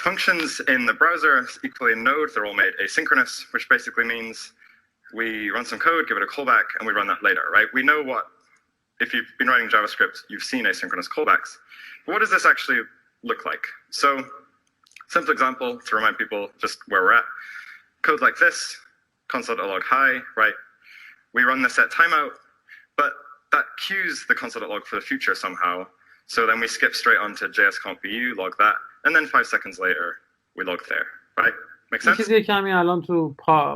functions in the browser. Equally in Node, they're all made asynchronous, which basically means we run some code, give it a callback, and we run that later, right? We know what, if you've been writing JavaScript, you've seen asynchronous callbacks. But what does this actually look like? So, simple example to remind people just where we're at. Code like this. Console.log hi, right? We run the set timeout, but that queues the console.log for the future somehow. So then we skip straight on to JS-conf.vu, log that, and then 5 seconds later, we log there, right? Make sense? چیزی که همین الان تو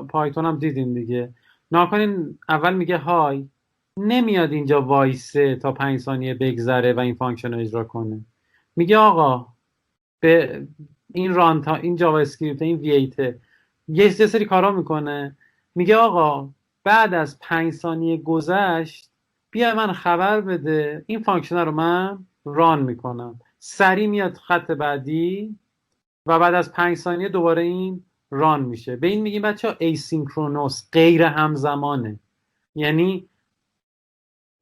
پایتون هم دیدیم دیگه. ناکنین اول میگه های، نمیاد اینجا وایسه تا 5 ثانیه بگذره و این فانکشن رو اجرا کنه. میگه آقا به این رانتا، این جاوا اسکریپت، این وی8 یه سری کارا میکنه. میگه آقا بعد از 5 ثانیه گذشت بیا من خبر بده، این فانکشن رو من ران میکنم. سری میاد خط بعدی و بعد از 5 ثانیه دوباره این ران میشه. به این میگیم بچه‌ها ایسینکرونوس، غیر همزمانه. یعنی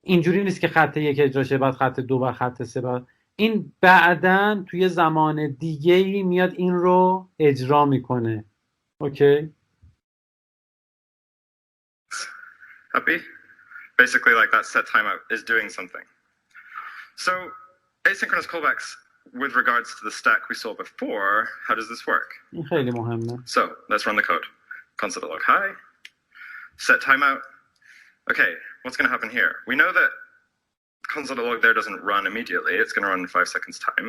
اینجوری نیست که خط 1 اجرا شه بعد خط 2 و خط 3 بعد. این بعداً توی زمان دیگه‌ای میاد این رو اجرا میکنه. اوکی؟ Happy? Basically, like that set timeout is doing something. So, asynchronous callbacks with regards to the stack we saw before, how does this work? خیلی مهمه. So, let's run the code. Console.log hi, set timeout. Okay, what's going to happen here? We know that console.log there doesn't run immediately. It's going to run in 5 seconds time.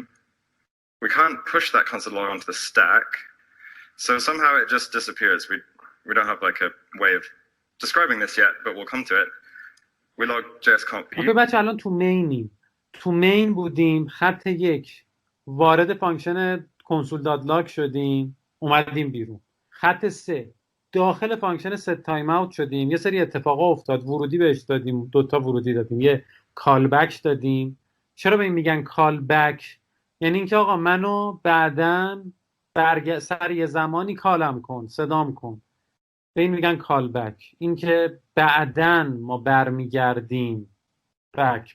We can't push that console.log onto the stack. So somehow it just disappears. We don't have like a way of describing this yet, but we'll come to it. We log JS-conf.vu. اوکی بچه الان تو مینیم. تو مین بودیم، خط 1 وارد فانکشن console.log شدیم، اومدیم بیرون. خط 3 داخل فانکشن set timeout شدیم، یه سری اتفاقا افتاد، ورودی بهش دادیم، 2 تا ورودی دادیم، یه callback دادیم. چرا به این میگن callback؟ یعنی اینکه آقا منو بعداً سر یه زمانی کالم کن، صدام کن. به این میگن callback. این که بعداً ما برمیگردیم،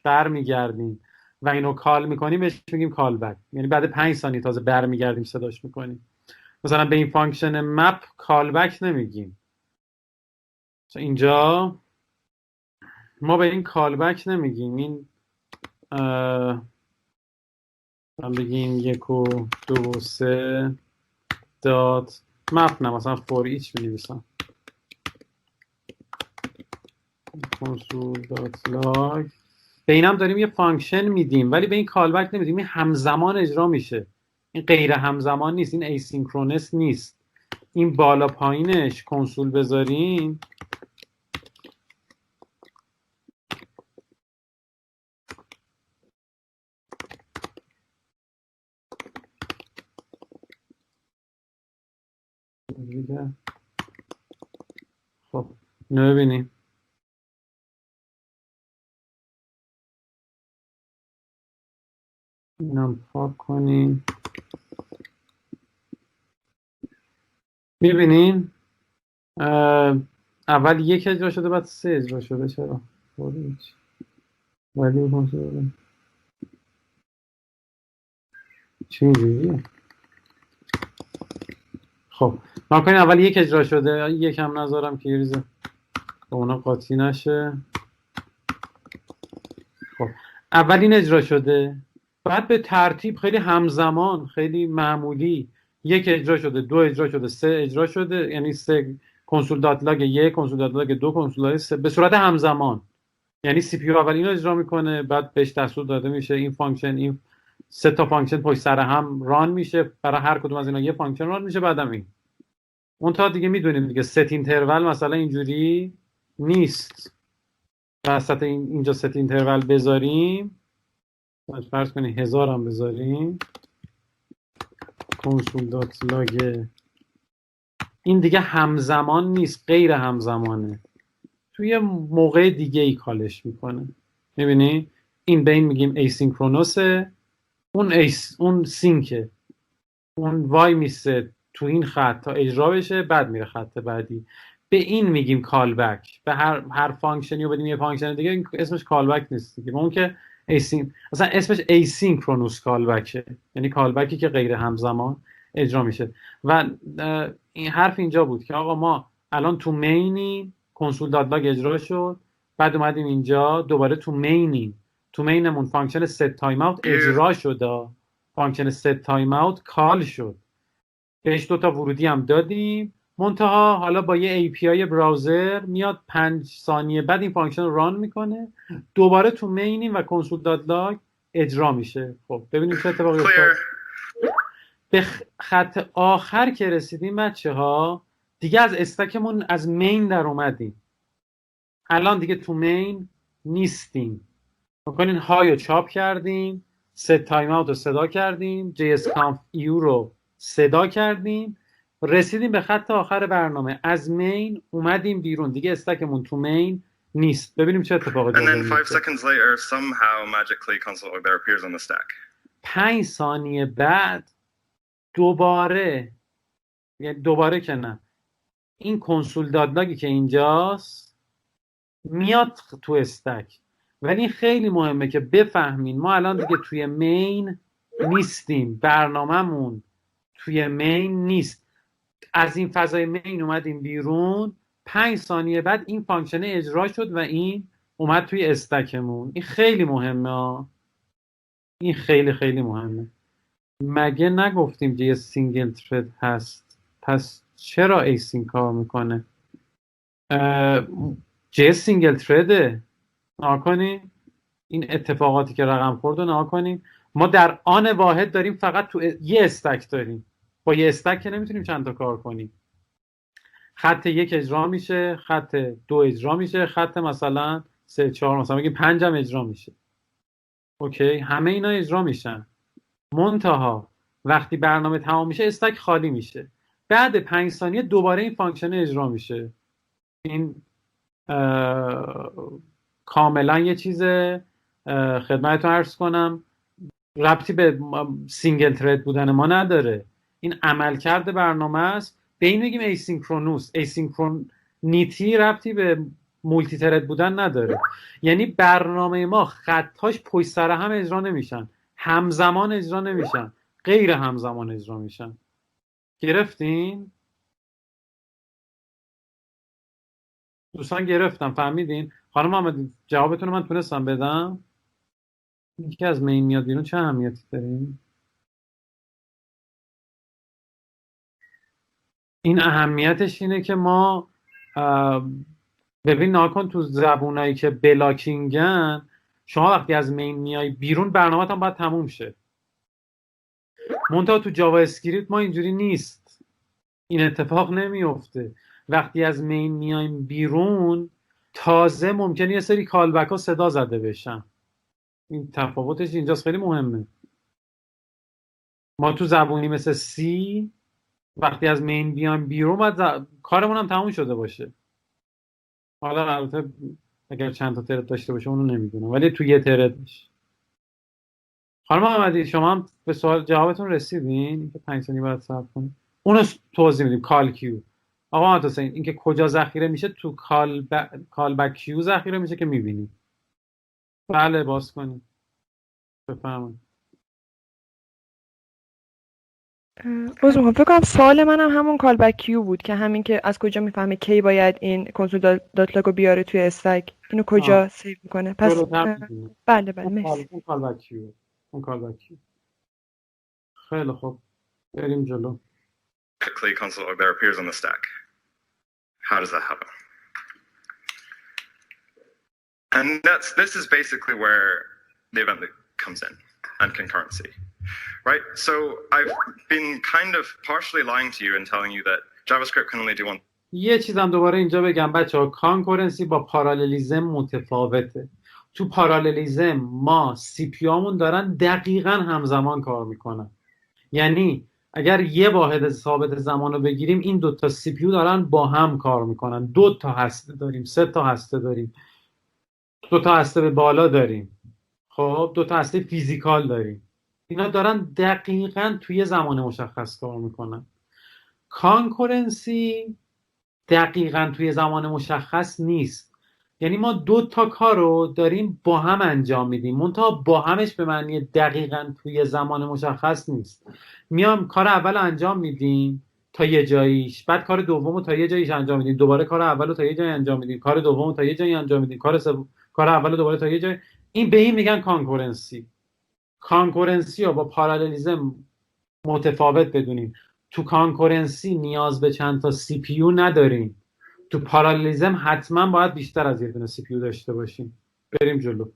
برمیگردیم و اینو کال میکنیم بهش میگیم کال بک، یعنی بعد 5 ثانیه تازه برمیگردیم صداش میکنیم. مثلا به این فانکشن مپ کال بک نمیگیم، اینجا ما به این کال بک نمیگیم. این بگیم 1 و 2 و 3 دات مپ، نه مثلا فور ایچ می‌نویسم console.log. به اینم داریم یه فانکشن میدیم ولی به این کال بک نمیدیم، این همزمان اجرا میشه، این غیر همزمان نیست، این asynchronous نیست. این بالا پایینش کنسول بذاریم خب اینو ببینیم. اینم پاک کنیم. میبینین اول 1 اجرا شده بعد 3 اجرا شده. چرا؟ ولی کنسول چی میگی؟ خب ما کنیم اول 1 اجرا شده، 1 هم نذارم که یه ریزه با اونا قاطی نشه. خب اول این اجرا شده، بعد به ترتیب خیلی همزمان خیلی معمولی 1 اجرا شده، 2 اجرا شده، 3 اجرا شده، یعنی 3 console.log 1 console.log 2 console.log 3 به صورت همزمان. یعنی سی پی یو اول اینو اجرا میکنه بعد بهش دستور داده میشه این فانکشن، این 3 تا فانکشن پشت سر هم ران میشه، برای هر کدوم از اینا یه فانکشن ران میشه. بعدم این اون تا دیگه میدونیم دیگه ست اینترول مثلا اینجوری نیست، وسط اینجا ست اینترول بذاریم، فرض کنید 1000 هم بذاریم console.log، این دیگه همزمان نیست، غیر همزمانه، توی موقع دیگه ای کالش میکنه. میبینی این به این میگیم ایسینکرونوسه، اون سینکه، اون وای میسته تو این خط تا اجرا بشه بعد میره خط بعدی. به این میگیم کال بک. به هر فانکشنی رو بدیم یه فانکشن دیگه اسمش کال بک نیست دیگه، اون که اصلا اسمش ایسینکرونوس کال بکه، یعنی کال بکی که غیر همزمان اجرا میشه. و این حرف اینجا بود که آقا ما الان تو مینی console.log اجرا شد، بعد اومدیم اینجا دوباره تو مینمون فانکشن set timeout اجرا شد، فانکشن set timeout کال شد، بهش 2 تا ورودی هم دادیم، منتها حالا با یه API براوزر میاد 5 ثانیه بعد این فانکشن رو ران میکنه، دوباره تو مینیم و console.log اجرا میشه. خب ببینیم چه اتفاقی افتاد. به خط آخر که رسیدیم بچه ها دیگه از استکمون از مین در اومدیم، الان دیگه تو مین نیستیم. بکنین های رو چاپ کردیم، set timeout رو صدا کردیم، jsconf.eu رو صدا کردیم، رسیدیم به خط آخر برنامه، از مین اومدیم بیرون، دیگه استکمون تو مین نیست. ببینیم چه اتفاقی And then 5 میفته. seconds later, somehow magically console.log there appears on the stack. 5 ثانیه بعد دوباره که نه، این console.log که اینجاست میاد تو استک. ولی خیلی مهمه که بفهمین ما الان دیگه توی مین نیستیم، برنامه‌مون توی مین نیست، از این فضای مین اومدیم بیرون، 5 ثانیه بعد این فانکشن اجرا شد و این اومد توی استکمون. این خیلی مهمه، این خیلی خیلی مهمه. مگه نگفتیم که یه سینگل ترد هست، پس چرا ایسینک کار میکنه؟ جه سینگل ترده، نگاه کنیم این اتفاقاتی که رقم خورد رو نگاه کنیم. ما در آن واحد داریم فقط تو یه استک داریم، با یه استک که نمیتونیم چند تا کار کنیم. خط 1 اجرا میشه، خط 2 اجرا میشه، خط مثلا 3 4 مثلا بگیم 5 هم اجرا میشه. اوکی، همه اینا اجرا میشن، منتها وقتی برنامه تمام میشه استک خالی میشه، بعد 5 ثانیه دوباره این فانکشن اجرا میشه. این کاملا یه چیز خدمتتون عرض کنم ربطی به سینگل ترد بودن ما نداره، این عملکرد برنامه است. به این میگیم ایسینکرونوس. ایسینکرونیتی ربطی به مولتی ترد بودن نداره. یعنی برنامه ما خطاش پشت سر هم اجرا نمیشن، همزمان اجرا نمیشن، غیر همزمان اجرا میشن. گرفتین؟ دوستان گرفتم، فهمیدین؟ خانم محمدی جوابتون رو من تونستم بدم؟ یکی از مین میاد بیرون چه اهمیتی داریم؟ این اهمیتش اینه که ما ببین ناکن تو زبونایی که بلاکینگن، شما وقتی از مین میای بیرون برنامه‌ت هم باید تموم شه. منتها تو جاوا اسکریپت ما اینجوری نیست، این اتفاق نمیفته. وقتی از مین میایم بیرون تازه ممکنه یه سری کالبک ها صدا زده بشن. این تفاوتش اینجاست، خیلی مهمه. ما تو زبونی مثل سی وقتی از مین بیایم بیرون باید کارمون هم تموم شده باشه. حالا البته اگر چند تا ترد داشته باشه اونو نمیدونم، ولی تو یه تردش. خانم محمدی شما هم به سوال جوابتون رسیدین که 5 ثانیه بعد صبر کنید. اونو توضیح میدیم. کال کیو. آقا محمد حسین این که کجا ذخیره میشه تو کال بک کیو ذخیره میشه که میبینید. بله باز کنید. بفرمایید. فکر کنم سوال منم همون کال بک کیو بود که همین که از کجا میفهمه کی باید این کنسول دات لاگ رو بیاره توی استک، اینو کجا سیو میکنه. پس بله مرسی. اون کال بک کیو. اون کال بک کیو. خیلی خوب بریم جلو. Quickly console log there appears on the stack. How does that happen? And this is basically where the event loop comes in, and concurrency. Right? So I've been kind of partially lying to you and telling you that JavaScript can only do one. یه چیزم دوباره اینجا بگم بچه‌ها، کانکورنسی با پارالیلیزم متفاوته. تو پارالیلیزم ما سی پی هامون دارن دقیقاً همزمان کار میکنن. یعنی اگر یه واحد ثابت زمان رو بگیریم این دو تا سی پی یو دارن با هم کار میکنن. 2 تا هسته داریم، 3 تا هسته داریم، 2 تا هسته به بالا داریم، خب 2 تا هسته فیزیکال داریم. اینا دارن دقیقاً توی زمان مشخص کار میکنن. کانکورنسی دقیقاً توی زمان مشخص نیست. یعنی ما 2 تا کار رو داریم با هم انجام میدیم، منتها با همش به معنی دقیقاً توی زمان مشخص نیست. میام کار اول انجام میدیم تا یه جاییش، بعد کار دوم رو تا یه جاییش انجام میدیم، دوباره کار اول رو تا یه جایی انجام میدیم، کار دوم رو تا یه جایی انجام میدیم، کار اول رو دوباره تا یه جایی. این به این میگن کانکورنسی. کانکورنسی رو با پارالیلیزم متفاوت بدونیم. تو کانکورنسی نیاز به چند تا سی پی یو نداریم. تو پارالیلیزم حتما باید بیشتر از یه دونه سی پی یو داشته باشیم. بریم جلو.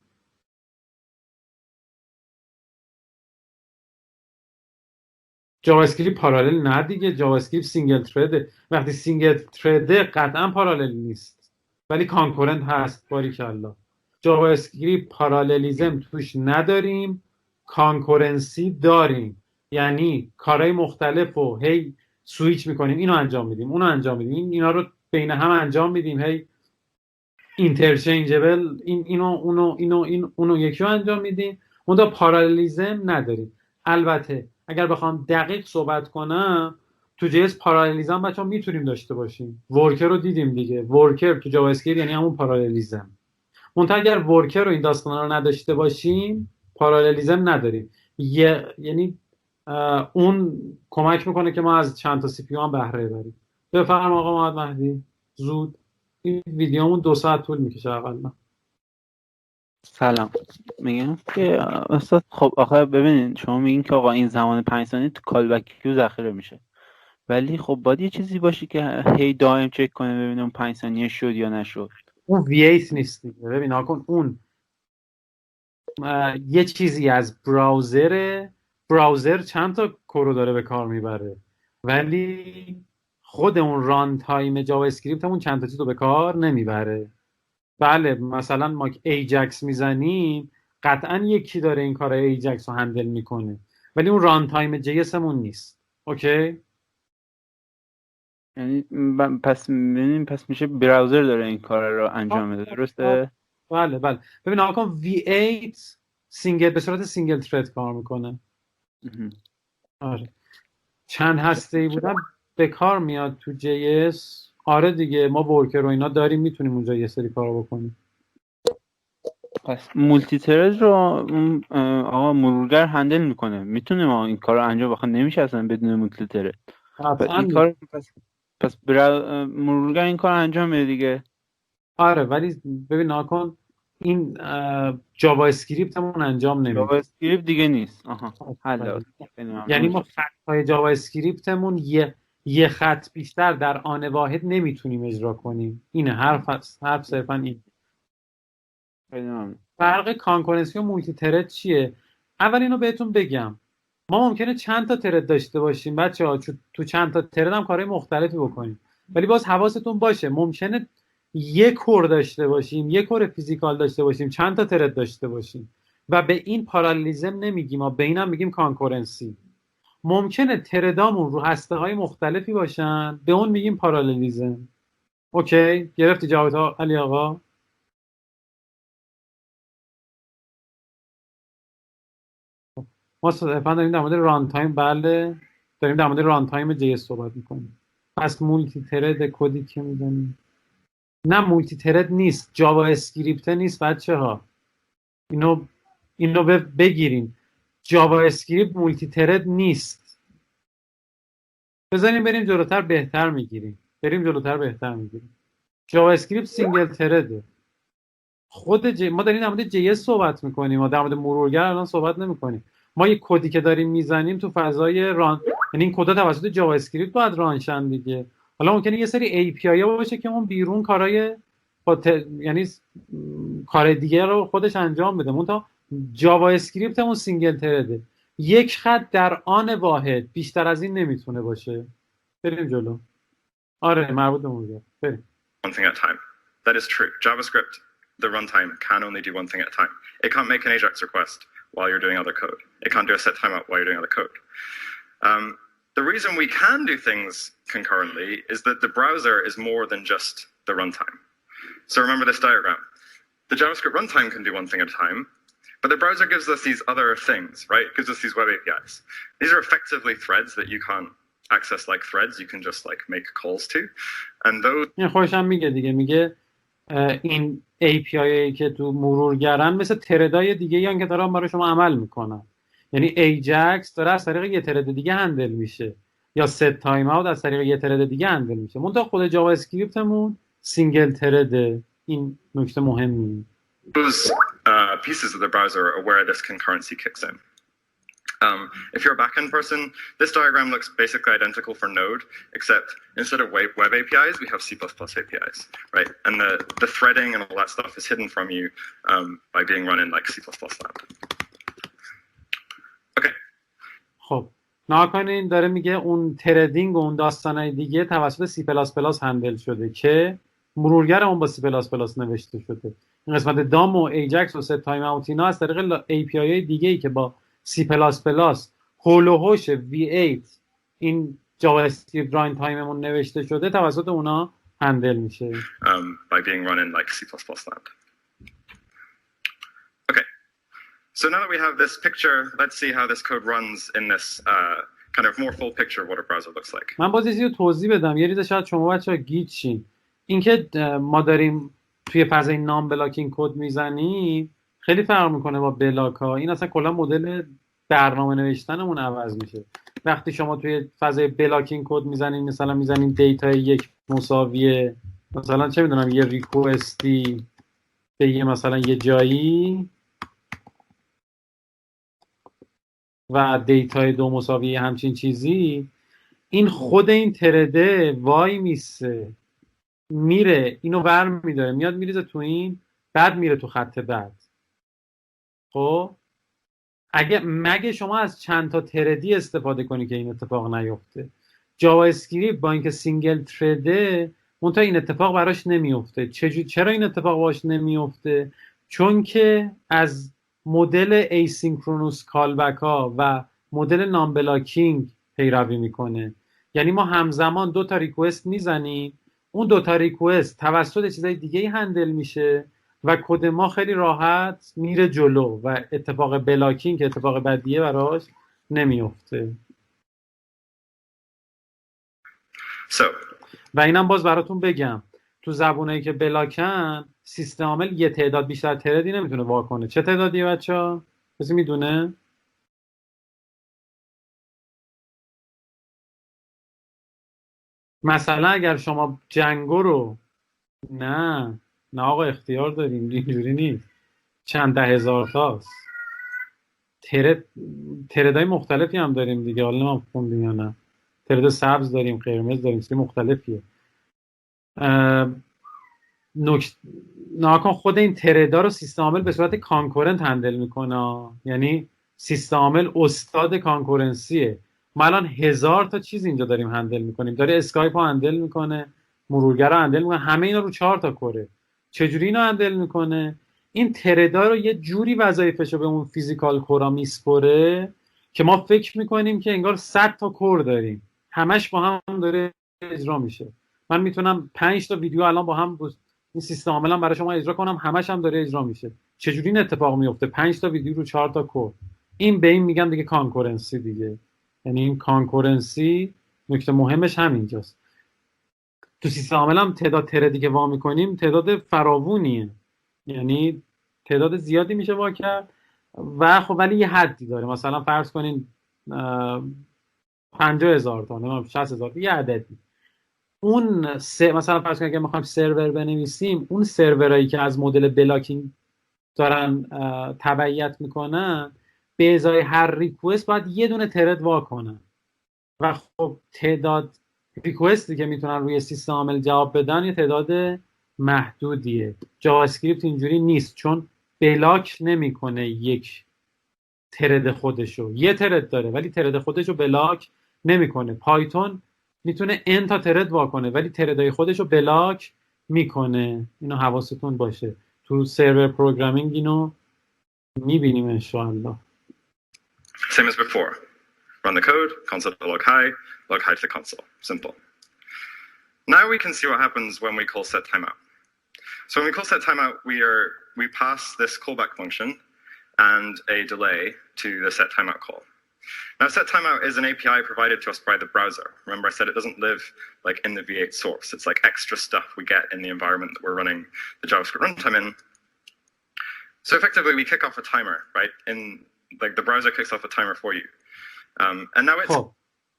جاوا اسکریپت پارالل نه دیگه. جاوا اسکریپت سینگل ترده. وقتی سینگل ترده قطعا پارالل نیست، ولی کانکورنت هست. باریکلا. جاوا اسکریپت پارالیلیزم توش نداریم، کانکورنسی داریم. یعنی کارهای مختلف رو هی سویچ میکنیم، اینو انجام میدیم اونو انجام میدیم، اینا رو بین هم انجام میدیم، هی اینترچنجبل اونو یکی رو انجام میدیم. اون دا پارالیلیزم نداریم. البته اگر بخوام دقیق صحبت کنم تو جیس پارالیلیزم بچه‌ها میتونیم داشته باشیم. ورکر رو دیدیم دیگه. ورکر تو جاوا اسکریپت یعنی همون پارالیلیزم. منتها اگر ورکر رو این داستانا رو نداشته باشیم پارالیلیزم نداریم. یعنی اون کمک میکنه که ما از چند تا سی پی یو هم بهره ببریم. بفرم آقا محمد مهدی زود. این ویدیومون 2 ساعت طول میکشه اقلا. سلام. میگم که استاد خب آخه ببینید شما میگین که آقا این زمان 5 ثانیه تو کال بک کیو ذخیره میشه، ولی خب باید یه چیزی باشه که هی دائم چک کنه ببینم 5 ثانیه شد یا نشد. اون وی8 نیست دیگه. ببین آقا اون یه چیزی از براوزر چند تا کرو داره به کار میبره، ولی خود اون ران تایم جاوا اسکریپتمون چند تا چیزو به کار نمیبره. بله مثلا ما ایجکس میزنیم قطعا یکی داره این کارای ایجکس رو هندل میکنه، ولی اون ران تایم جی اسمون نیست. اوکی؟ یعنی پس میشه براوزر داره این کار رو انجام میده، درسته؟ بله ببین آقا V8 سینگل به صورت سینگل ترد کار میکنه. آره چند هسته‌ای بودن به کار میاد تو JS آره دیگه، ما ورکر و اینا داریم، میتونیم اونجا یه سری کارا بکنیم. پس مولتی ترد رو آقا مرورگر هندل میکنه، میتونه ما این کار رو انجام بخواه، نمیشه اصلا بدون مولتی ترد. این کار پس مرورگر این کار انجام میده دیگه. آره ولی ببین ناکن این جاوا اسکریپتمون انجام نمیده. جاوا اسکریپت دیگه نیست. حل. یعنی ما خط‌های جاوا اسکریپتمون یه خط بیشتر در آن واحد نمیتونیم اجرا کنیم. اینه حرف صرفا این. فرق کانکورنسی و مولتی ترد چیه؟ اول اینو بهتون بگم، ما ممکنه چند تا ترد داشته باشیم بچه‌ها، تو چند تا ترد هم کارهای مختلفی بکنیم، ولی باز حواستون باشه ممکنه یک کور داشته باشیم، یک کور فیزیکال داشته باشیم، چند تا ترد داشته باشیم و به این پارالیزم نمیگیم، ما به اینم میگیم کانکورنسی. ممکنه تردامون رو هسته‌های مختلفی باشن، به اون میگیم پارالیلیزم. اوکی گرفتی جواب علی آقا؟ ما صرفا داریم در مورد ران تایم، بله داریم در مورد ران تایم جی اس صحبت میکنیم. پس مولتی ترد کدی که میدونیم، نه مولتی ترد نیست، جاوا اسکریپت نیست بچه‌ها، اینو بگیرین، جاوا اسکریپت مولتی ترد نیست. بذاریم بریم جلوتر بهتر میگیریم، جاوا اسکریپت سینگل ترده. ما داریم در مورد جی اس صحبت میکنیم، ما در مورد مرورگر الان صحبت نمیکنیم. ما یک کدی که داریم میزنیم تو فضای ران، یعنی این کدها توسط جاوا اسکریپت باید رانشن دیگه. حالا ممکنه یه سری ای پی آی باشه که اون بیرون کارهای یعنی کار دیگه رو خودش انجام بده. منتها جاوا اسکریپت همون سینگل ترده، یک خط در آن واحد، بیشتر از این نمیتونه باشه. بریم جلو. آره مربوط به مرورگر. بریم. One thing at a time. That is true. JavaScript, the runtime, can only do one thing at a time. It can't make an AJAX request while you're doing other code. It can't do a set timeout while you're doing other code. The reason we can do things concurrently is that the browser is more than just the runtime. So remember this diagram. The JavaScript runtime can do one thing at a time, but the browser gives us these other things, right? It gives us these web APIs. These are effectively threads that you can't access like threads. You can just like make calls to. And those... این خوشم میگه دیگه، میگه این API که تو مرورگرن مثل تردای دیگه یان که دارن برای شما عمل میکنن. یعنی ایجکس داره از طریق یه ترد دیگه هندل میشه، یا ست تایم اوت از طریق یه ترد دیگه هندل میشه. منتها خود جاوا اسکریپتمون سینگل ترده. این نکته مهمیه. Those pieces of the browser are where this concurrency kicks in. If you're a backend person, this diagram looks basically identical for Node, except instead of web APIs, we have C++ APIs, right? And the threading and all that stuff is hidden from you by being run in like C++ lab. Okay. خب ناکنین داره میگه اون تردینگ و اون داستانای دیگه توسط C++ هندل شده که مرورگر اون با C++ نوشته شده. این قسمت دام و ایجکس و ست تایم اوت اینا از طریق API دیگه‌ای که با C++ هول و هوش V8 این جاوا اسکریپت ران تایممون نوشته شده توسط اونا هندل میشه. By being run in like C++ land. Okay. So now that we have this picture, let's see how this code runs in this kind of more full picture of what a browser looks like. من باز یه توضیح بدم، یه ریزه شاید شما بچه‌ها گیج شین. اینکه ما داریم توی فضای نام بلاکینگ کد میزنیم خیلی فرق میکنه با بلاک ها. این اصلا کلا مدل برنامه نوشتنمون عوض میشه. وقتی شما توی فضای بلاکینگ کد میزنین، مثلا میزنین دیتا یک مساویه مثلا چه میدونم یه ریکوستی به یه مثلا یه جایی و دیتا دو مساویه همچین چیزی، این خود این ترده وای میسه میره اینو ور میداره میاد میریزه تو این، بعد میره تو خط بعد. خب مگه شما از چند تا تردی استفاده کنی که این اتفاق نیفته. جاوا اسکریپت با اینکه سینگل ترده منتها این اتفاق براش نمیفته. چرا این اتفاق براش نمیفته؟ چون که از مدل asynchronous callback ها و مدل نام بلاکینگ پیروی میکنه. یعنی ما همزمان دو تا ریکوست میزنیم، اون دو تا ریکوست توسط چیزای دیگه هندل میشه و کد ما خیلی راحت میره جلو و اتفاق بلاکینگ که اتفاق بدیه براش نمیفته. So و اینم باز براتون بگم تو زبونایی که بلاکن سیستم عامل یه تعداد بیشتر تردی نمیتونه واکنه. چه تعدادیه بچه‌ها؟ کسی میدونه؟ مثلا اگر شما جنگو رو نه آقا اختیار داریم، اینجوری نیست. چند ده هزار تاست. تردای مختلفی هم داریم دیگه، حالا نمیم خوندیم یا نه. ترد سبز داریم، قرمز داریم، چیز مختلفیه. ناکن خود این تردا رو سیستم عامل به صورت کانکورنت هندل میکنه، یعنی سیستم عامل استاد کانکورنسیه. ما الان 1000 تا چیز اینجا داریم هندل میکنیم. داره اسکایپ رو هندل میکنه، مرورگر رو هندل میکنه، همه اینا رو 4 تا کره. چجوری اینو هندل میکنه؟ این تردا رو یه جوری وظایفش رو به اون فیزیکال کورا میسپره که ما فکر میکنیم که انگار 100 تا کور داریم، همش با هم داره اجرا میشه. من میتونم 5 تا ویدیو الان با هم این سیستم عاملا برای شما اجرا کنم، همش هم داره اجرا میشه. چجوری این اتفاق میفته؟ 5 تا ویدیو رو 4 تا کور. این به این میگن دیگه کانکورنسی دیگه. یعنی این کانکورنسی نکته مهمش همینجاست. تو سیستم عامل هم تعداد تردی که وا میکنیم تعداد فراوونیه، یعنی تعداد زیادی میشه وا کرد و خب ولی یه حدی داره. مثلا فرض کنین 50,000 تا 60,000 یه عددی. اون مثلا فرض کنید اگه میخوایم سرور بنویسیم، اون سرورایی که از مدل بلاکینگ دارن تبعیت میکنن به ازای هر ریکوست باید یه دونه ترد وا کنن و خب تعداد ریکوستی که میتونن روی سیستم عامل جواب بدن یه تعداد محدودیه. جاوا اسکریپت اینجوری نیست، چون بلاک نمیکنه یک ترد خودشو. یه ترد داره ولی ترد خودشو بلاک نمیکنه. پایتون میتونه n تا ترد واکنه ولی تردای خودشو بلاک میکنه. اینو حواستون باشه. تو سرور پروگرامینگ اینو میبینیم انشاءالله. Same as before. Run the code, console.log hi to the console. Simple. Now we can see what happens when we call set timeout. So when we call set timeout, we pass this callback function and a delay to the set timeout call. Now, set timeout is an API provided to us by the browser. Remember, I said it doesn't live like in the V8 source. It's like extra stuff we get in the environment that we're running the JavaScript runtime in. So effectively, we kick off a timer, right? Like the browser kicks off a timer for you. And now it's... خب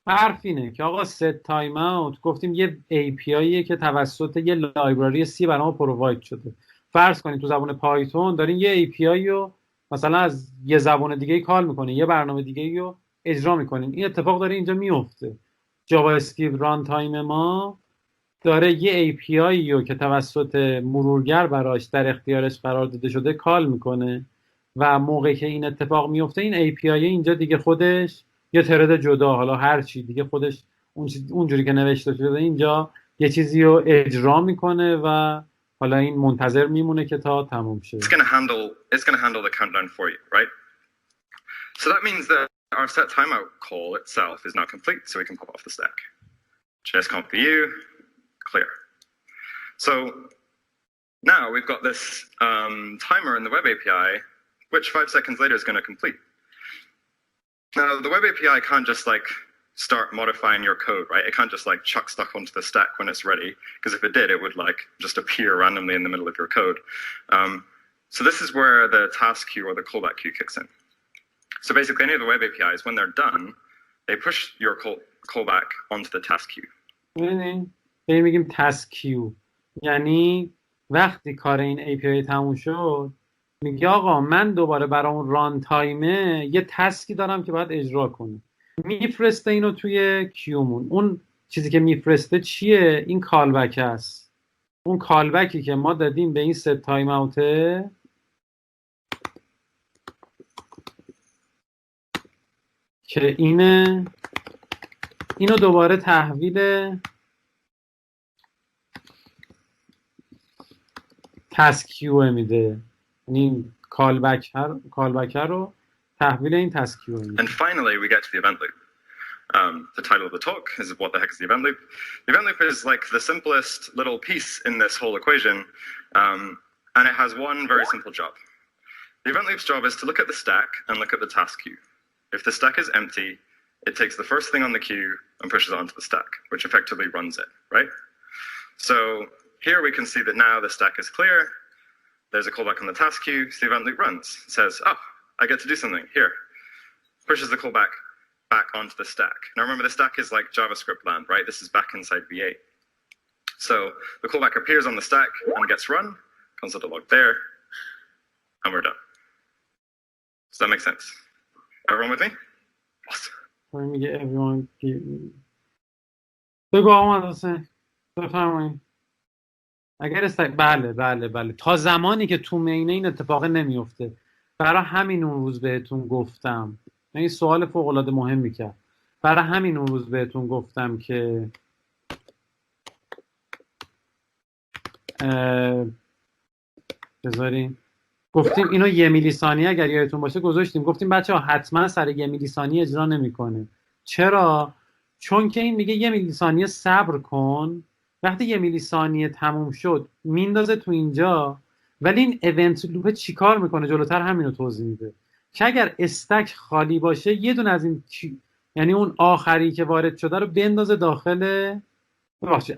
حرف اینه که آقا set timeout گفتیم یه APIه که توسط یه لایبراری C برای ما پروواید شده. فرض کنید تو زبان پایتون دارین یه API رو مثلا از یه زبان دیگه کال میکنین، یه برنامه دیگه رو اجرا میکنین. این اتفاق داره اینجا میفته. جاوا اسکریپت ران تایم ما داره یه API رو که توسط مرورگر براش در اختیارش قرار داده شده کال میکنه و موقعی که این اتفاق میفته این API اینجا دیگه خودش یه ترد جدا، حالا هر چی دیگه خودش اونجوری که نوشته شده اینجا یه چیزی رو اجرا میکنه و حالا این منتظر میمونه که تا تموم شه. It's going to handle the countdown for you, right? So that means that our set timeout call itself is now complete, so we can pop off the stack. JSConf.vu, clear. So now we've got this timer in the web API, which 5 seconds later is going to complete. Now, the web API can't just like start modifying your code, right? It can't just like chuck stuff onto the stack when it's ready, because if it did, it would like just appear randomly in the middle of your code. So this is where the task queue or the callback queue kicks in. So basically, any of the web APIs, when they're done, they push your callback onto the task queue. ببین میگیم task queue یعنی وقتی کار این API تموم شد میگه آقا من دوباره برای اون ران تایمه یه تسکی دارم که باید اجرا کنه. میفرسته اینو توی کیومون. اون چیزی که میفرسته چیه؟ این کالبک هست. اون کالبکی که ما دادیم به این ست تایم اوته که اینو دوباره تحویل تسک کیو میده. یعنی کالبک رو تحویل این تسک کیو میده. And finally we get to the event loop. The title of the talk is what the heck is the event loop? The event loop is like the simplest little piece in this whole equation, and it has one very simple job. The event loop's job is to look at the stack and look at the task queue. If the stack is empty, it takes the first thing on the queue and pushes it onto the stack, which effectively runs it, right? So here we can see that now the stack is clear. There's a callback on the task queue, so the event loop runs. It says, oh, I get to do something here. Pushes the callback back onto the stack. Now remember, the stack is like JavaScript land, right? This is back inside V8. So the callback appears on the stack and gets run, console.log there, and we're done. Does that make sense? Everyone with me? Awesome. میگه everyone بگو آقا حسین بفرمایید. اگر بله تا زمانی که تو مینه این اتفاق نمیفته. برای همین اون روز بهتون گفتم، این سوال فوق العاده مهمی کرد. برای همین اون روز بهتون گفتم که بذارین گفتیم اینو 1 میلی ثانیه اگر یادتون باشه گذاشتیم، گفتیم بچه‌ها حتما سر 1 میلی ثانیه اجرا نمیکنه. چرا؟ چون که این میگه 1 میلی ثانیه صبر کن، وقتی 1 میلی ثانیه تموم شد میندازه تو اینجا، ولی این ایونت لوپ چیکار میکنه جلوتر همینو توضیح میده که اگر استک خالی باشه یه دونه از این یعنی اون آخری که وارد شده رو بندازه داخل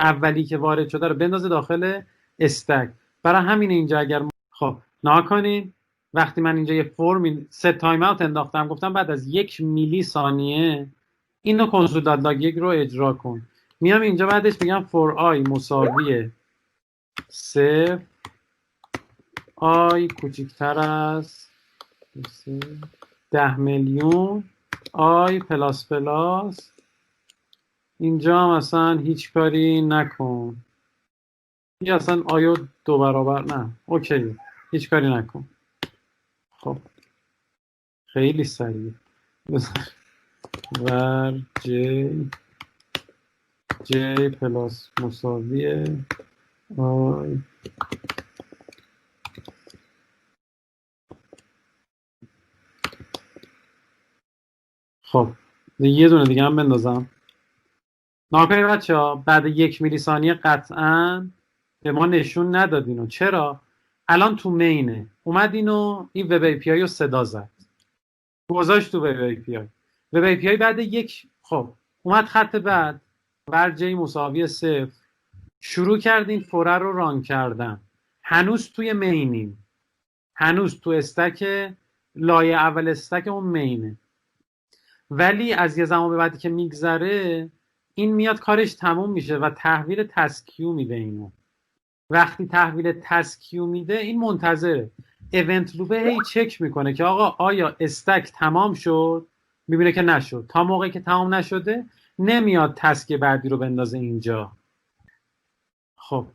اولی که وارد شده رو بندازه داخل استک. برای همین اینجا اگر خب ناکنین وقتی من اینجا یه فرم ست تایم اوت انداختم، گفتم بعد از 1 میلی ثانیه اینو console.log1 رو اجرا کن. میام اینجا بعدش میگم for i مساوی 0 i کوچکتر از 10 میلیون i پلاس پلاس. اینجا هم اصلا هیچ کاری نکن، یا اصلا آیو 2 برابر نه اوکی هیچ کاری نکن. خب خیلی سریع ور j پلاس مساوی i خب یه دونه دیگه هم بندازم. ناکنید بچه ها بعد 1 میلی ثانیه قطعا به ما نشون نداد اینو. چرا؟ الان تو مینه اومد اینو این وب ای پی آی رو صدا زد گذاشت تو وب ای پی آی. وب ای پی آی بعد خب اومد خط بعد ور جی مساوی 0 شروع کرد این فوره رو ران کردن. هنوز توی مینیم، هنوز تو استک لایه اول استک اون مینه، ولی از یه زمان به بعدی که میگذره این میاد کارش تموم میشه و تحویل تسکیو میده. اینو وقتی تحویل تسکیو میده این منتظره ایونت لوپ هی چک میکنه که آقا آیا استک تمام شد، میبینه که نشد. تا موقعی که تمام نشده نمیاد تسک بعدی رو بندازه اینجا. خب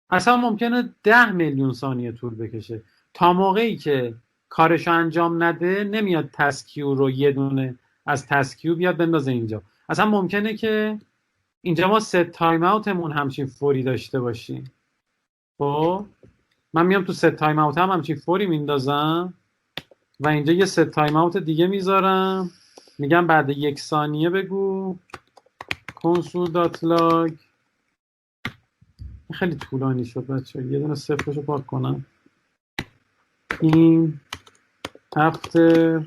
اصلا ممکنه 10 میلیون ثانیه طول بکشه. تا موقعی که کارشو انجام نده نمیاد تسکیو رو یه دونه از تسکیو بیاد بندازه اینجا. اصلا ممکنه که اینجا ما ست تایم اوتمون همچین فوری داشته باشیم. خب من میام تو ست تایم اوت هم همچین فوری میندازم و اینجا یه ست تایم اوت دیگه میذارم، میگم بعد 1 ثانیه بگو console.log. خیلی طولانی شد بچه، یه دونه صفرشو پاک کنم. این after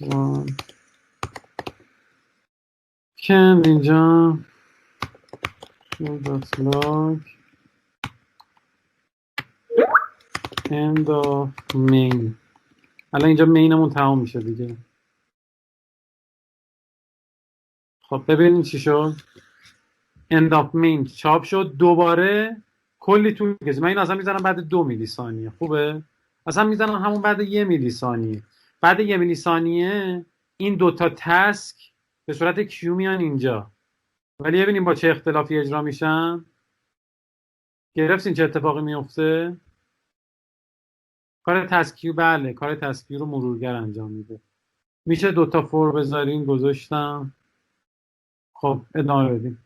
one can اینجا console.log end of main. الان اینجا مینمون تمام میشه دیگه. خب ببینید چی شد. end of main چاپ شد. دوباره کلی طول میکشه. من این اصلا میزنم بعد 2 میلی ثانیه. خوبه؟ اصلا میزنم همون بعد 1 میلی ثانیه. بعد 1 میلی ثانیه این دوتا تسک به صورت کیو میان اینجا، ولی ببینیم با چه اختلافی اجرا میشن. گرفتین چه اتفاقی میفته؟ کار تسکیو بله کار تسکیو رو مرورگر انجام میده. میشه دوتا فور بذارین. گذاشتم. خب ادامه بدیم.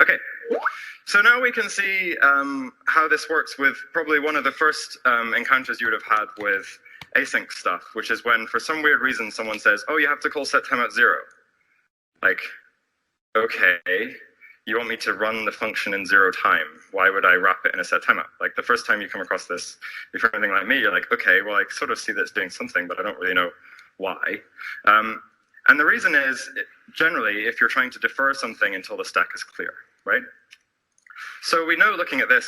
Okay, so now we can see how this works with probably one of the first encounters you would have had with async stuff, which is when for some weird reason someone says, oh, you have to call set timeout 0. Like, okay, you want me to run the function in 0 time. Why would I wrap it in a set timeout? Like the first time you come across this, if you're anything like me, you're like, okay, well, I sort of see that it's doing something, but I don't really know why. And the reason is, generally, if you're trying to defer something until the stack is clear, right? So we know looking at this,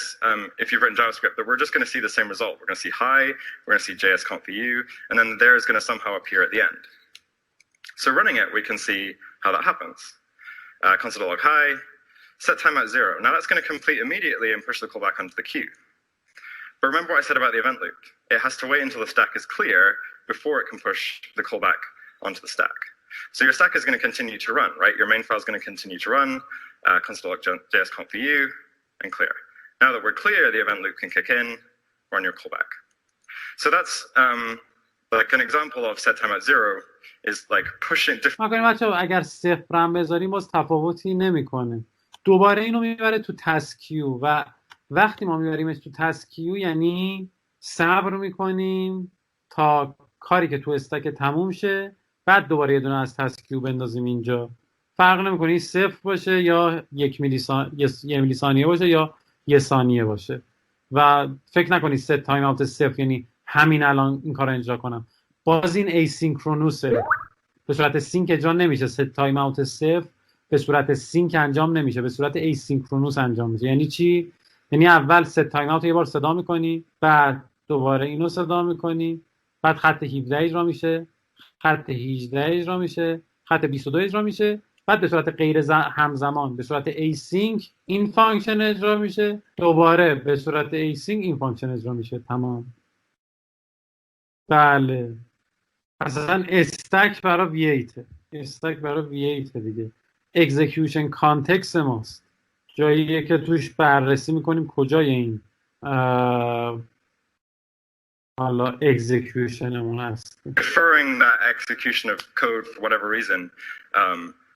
if you've written JavaScript, that we're just going to see the same result. We're going to see hi, we're going to see JS_conf_view, and then there's going to somehow appear at the end. So running it, we can see how that happens. Console.log hi, set timeout 0. Now that's going to complete immediately and push the callback onto the queue. But remember what I said about the event loop. It has to wait until the stack is clear before it can push the callback onto the stack. So your stack is going to continue to run, right? Your main file is going to continue to run, console.log.js_conf_view, and clear. Now that we're clear, the event loop can kick in, run your callback. So that's like an example of set timeout 0 is like pushing different. بچه‌ها اگر صفرم بذاریم باز تفاوتی نمیکنه. دوباره اینو میبره تو تسکیو و وقتی ما میبریمش تو تسکیو یعنی صبر میکنیم تا کاری که تو استک تموم شه، بعد دوباره یه دونه از تسکیو بندازیم اینجا. فرق نمیکنه این 0 باشه یا 1 میلی ثانیه باشه یا 1 ثانیه باشه. و فکر نکنید ست تایم اوت 0 یعنی همین الان این کارو اجرا کنم. باز این ایسینکرونوسه. به صورت سینک اجرا نمیشه. ست تایم اوت 0 به صورت سینک انجام نمیشه، به صورت ایسینکرونوس انجام میشه. یعنی چی؟ یعنی اول ست تایم اوت یه بار صدا میکنی، بعد دوباره اینو صدا میکنی، بعد خط 17 اجرا میشه، خط 18 اجرا میشه، خط 22 اجرا میشه، بعد به صورت غیر همزمان به صورت async این فانکشن اجرا میشه، دوباره به صورت async این فانکشن اجرا میشه. تمام. بله اصلا استک برای وییته، استک برای وییته دیگه. اکزیکیوشن کانتکست ماست، جاییه که توش بررسی میکنیم کجای این حالا اکزیکیوشنمون هست. Deferring that execution of code for whatever reason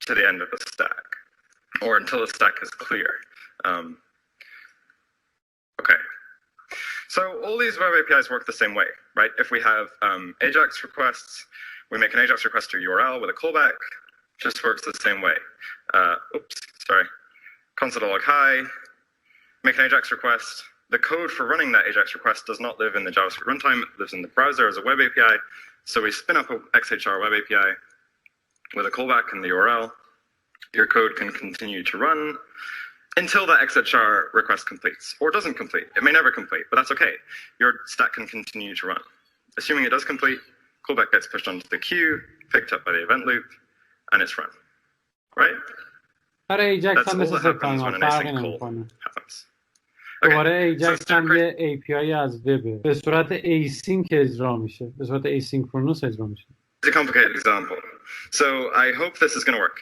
to the end of the stack or until the stack is clear. Okay. So all these web APIs work the same way, right? If we have AJAX requests, we make an AJAX request to URL with a callback. Just works the same way. Console.log hi, make an AJAX request. The code for running that AJAX request does not live in the JavaScript runtime. It lives in the browser as a web API. So we spin up a XHR web API with a callback in the URL. Your code can continue to run until that XHR request completes, or doesn't complete. It may never complete, but that's okay. Your stack can continue to run. Assuming it does complete, callback gets pushed onto the queue, picked up by the event loop, and it's run. Right? That's all that happens when an async call happens. دوباره ایجکس هم یه API از وبه، به صورت async اجرا میشه، به صورت asynchronous اجرا میشه. It's a complicated example. So I hope this is going to work.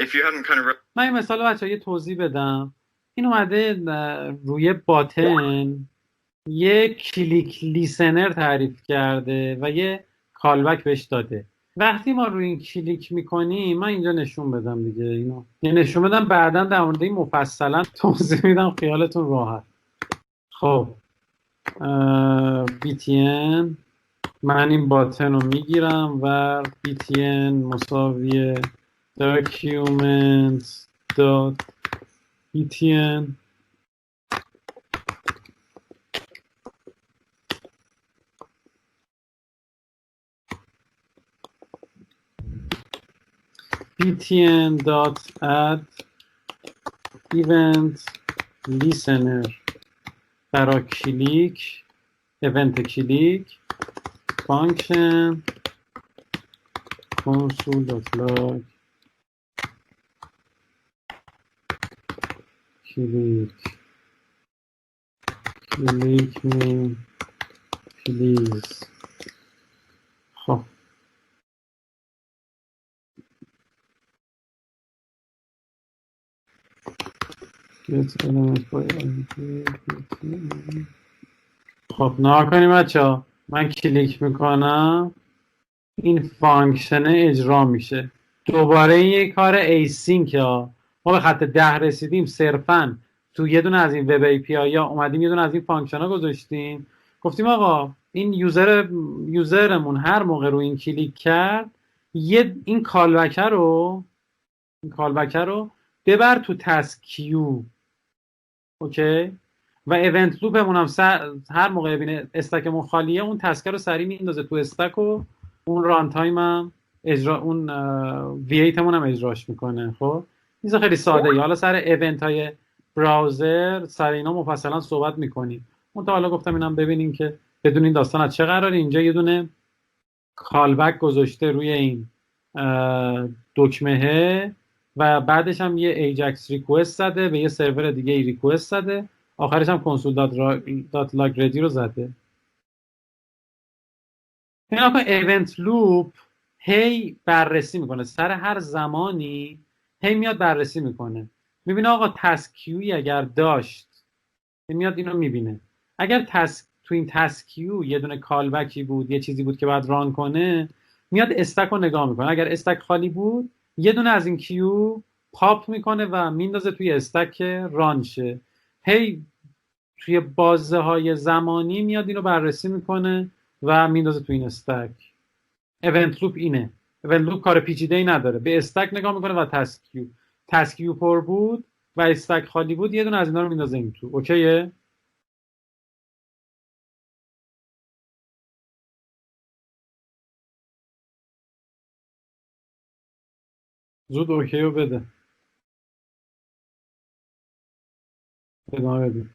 If you hadn't kind of من این مثال بچه‌ها یه توضیح بدم. این اومده روی باتن یه کلیک لیسنر تعریف کرده و یه کالبک بهش داده. وقتی ما روی این کلیک میکنیم، من اینجا نشون بدم دیگه اینو، یه نشون بدم بعداً در مورد این مفصلا توضیح میدم خیالتون راحت. خب btn من این باتن رو میگیرم و btn مساوی documents.btn btn.add event listener برای کلیک، event کلیک، function console.log کلیک me please. خب خب نها کنیم بچه‌ها، من کلیک میکنم این فانکشن اجرا میشه. دوباره یه کار ایسینک ها، ما به خط 10 رسیدیم، صرفاً تو یه دونه از این وب ای پی آی ها اومدیم یه دونه از این فانکشن ها گذاشتیم، گفتیم آقا این یوزرمون هر موقع رو این کلیک کرد این کالبک رو ببر تو تسک کیو. اوکی. و ایونت لوپمون هم هر موقع ببینه استکمون خالیه اون تسک رو سریع میندازه تو استک و اون ران تایم هم اون V8 مون هم اجراش میکنه. خب این خیلی ساده ای. حالا سر ایونت های براوزر سر اینا مفصلا صحبت میکنیم. اون تا حالا گفتم اینم ببینیم که بدون این داستان از چه قراره. اینجا یه دونه کالبک گذاشته روی این دکمه و بعدش هم یه ایجکس ریکوست زده به یه سرور دیگه ای ریکوست زده، آخرش هم console.log ready رو زده. این آقا ایونت لوپ هی بررسی میکنه، سر هر زمانی هی میاد بررسی میکنه، میبینه آقا تسک کیوی اگر داشت میاد اینو میبینه. اگر تو این تسک کیو یه دونه کالبکی بود، یه چیزی بود که باید ران کنه، میاد استک رو نگاه میکنه. اگر استک خالی بود یه دونه از این کیو پاپ میکنه و میندازه توی استک که ران شه. هی توی بازه های زمانی میاد اینو بررسی میکنه و میندازه توی این استک. ایونت لوپ اینه. ایونت لوپ کار پیچیده‌ای نداره، به استک نگاه میکنه و تسک کیو پر بود و استک خالی بود یه دونه از اینا رو میندازه این تو. اوکیه؟ زود اوکی رو بده. ادامه بده.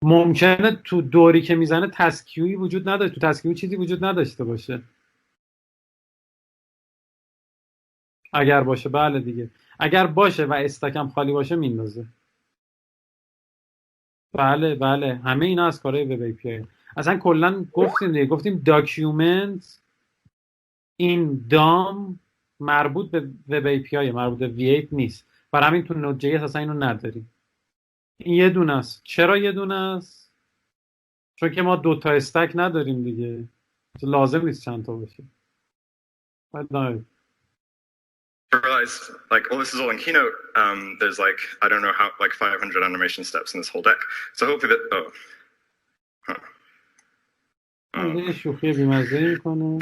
ممکنه تو دوری که میزنه تسکیویی وجود نداشته، تو تسکیوی چیزی وجود نداشته باشه. اگر باشه بله دیگه، اگر باشه و استکم خالی باشه میندازه. بله بله همه اینا از کارهای وب ای پی آی. اصلا کلا گفتیم دیگه، گفتیم داکیومنت این دام مربوط به وب ای پی آی، مربوط به V8 نیست. برای همین تو نود جی اس اصلا اینو نداریم. این یه دونه است. چرا یه دونه است؟ چون که ما دو تا استک نداریم دیگه، لازم نیست چند تا باشه. Realized like, oh, this is all in Keynote. There's like, I don't know how, like 500 animation steps in this whole deck. So hopefully that, یه شوخی بی‌مزه میکنه.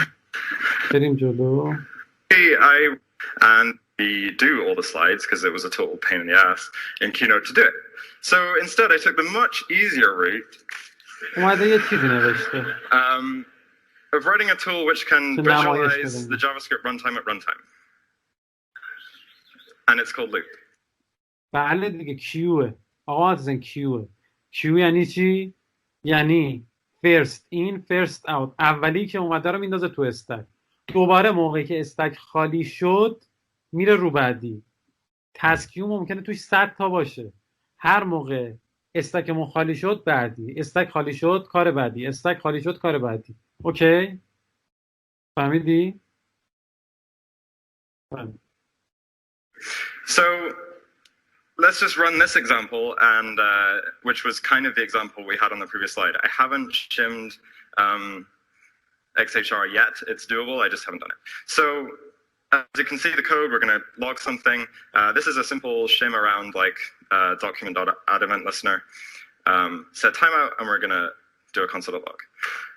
بریم جلو. And we do all the slides because it was a total pain in the ass in Keynote to do it. So instead I took the much easier route اومده یه چیزی نوشته. Of writing a tool which can visualize the JavaScript runtime at runtime. And it's called loop. بله دیگه کیوه. آقا عزیزم کیوه. کیو یعنی چی؟ یعنی first in first out. اولی که اومده رو میندازه تو استک. دوباره موقعی که استک خالی شد میره رو بعدی. تسکیو ممکنه توش 100 تا باشه. هر موقع استکمون خالی شد بعدی. استک خالی شد کار بعدی. استک خالی شد کار بعدی. اوکی؟ فهمیدی؟ So let's just run this example, and which was kind of the example we had on the previous slide. I haven't shimmed XHR yet. It's doable. I just haven't done it. So as you can see the code, we're going to log something. This is a simple shim around like document.add event listener. Set timeout, and we're going to do a console.log.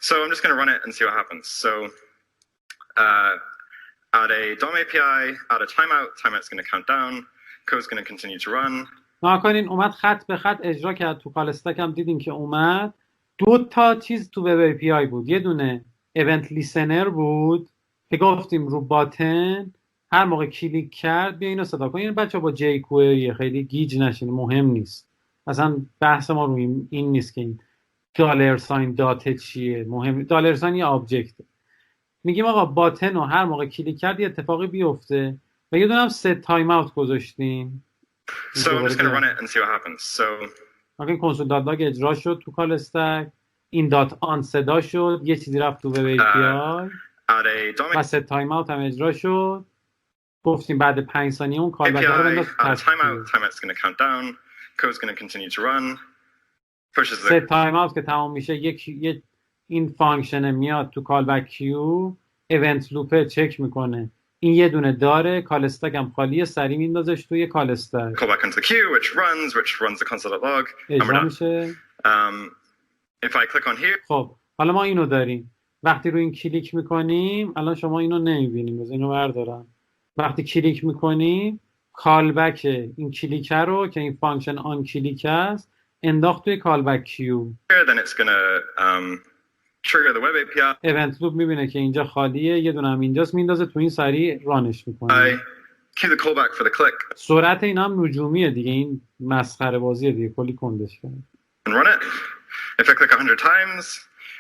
So I'm just going to run it and see what happens. So add a DOM API, add a timeout. Timeout's going to count down. Code's going to continue to run. ناکنین اومد خط به خط اجرا کرد. تو کالستک هم دیدین که اومد دو تا چیز تو وب ای پی آی بود. یه دونه ایونت لیسنر بود که گفتیم رو باتن هر موقع کلیک کرد بیا اینو صدا کن. این بچه‌ها با جی کوئری خیلی گیج نشین، مهم نیست. اصلا بحث ما روی این نیست که این دلار ساین دات چیه. مهم دلار ساین یه آبجکت. میگیم آقا باتن رو هر موقع کلیک کرد یه اتفاقی بیفته و یه دونه هم ست تایم اوت گذاشتیم. So I'm just going to run it and see what happens. So این console.log اجرا شد تو کال استک. این دات آن صدا شد، یه چیزی رفت تو وب ای پی آی و ست تایم اوت هم اجرا شد. گفتیم بعد 5 ثانیه اون کال بک رو بنداز تو timeout's going to count down. Code's going to continue to run. Pushes the ست تایم اوت که تمام میشه یک این فانکشن میاد تو کال بک کیو، ایونت لوپ چک میکنه این یه دونه داره، کال استک هم خالیه، سری میندازش توی کال استک. call back into the queue which runs the console.log. اجرا میشه. If I click on here. خب حالا ما اینو داریم. وقتی روی این کلیک میکنیم، الان شما اینو نمیبینیم، بذار اینو بردارم. وقتی کلیک میکنیم کالبک این کلیکه رو که این فانکشن آن کلیک است انداخت توی کالبک کیو. then it's going to trigger the web API. ایونت لوپ میبینه که اینجا خالیه، یه دونه هم اینجاست، میندازه تو این سریع رانش میکنه. Cue the callback for the click. سرعت اینا هم نجومیه دیگه، این مسخره بازیه دیگه، کلی کندش کرد. And run it. If I click 100 times,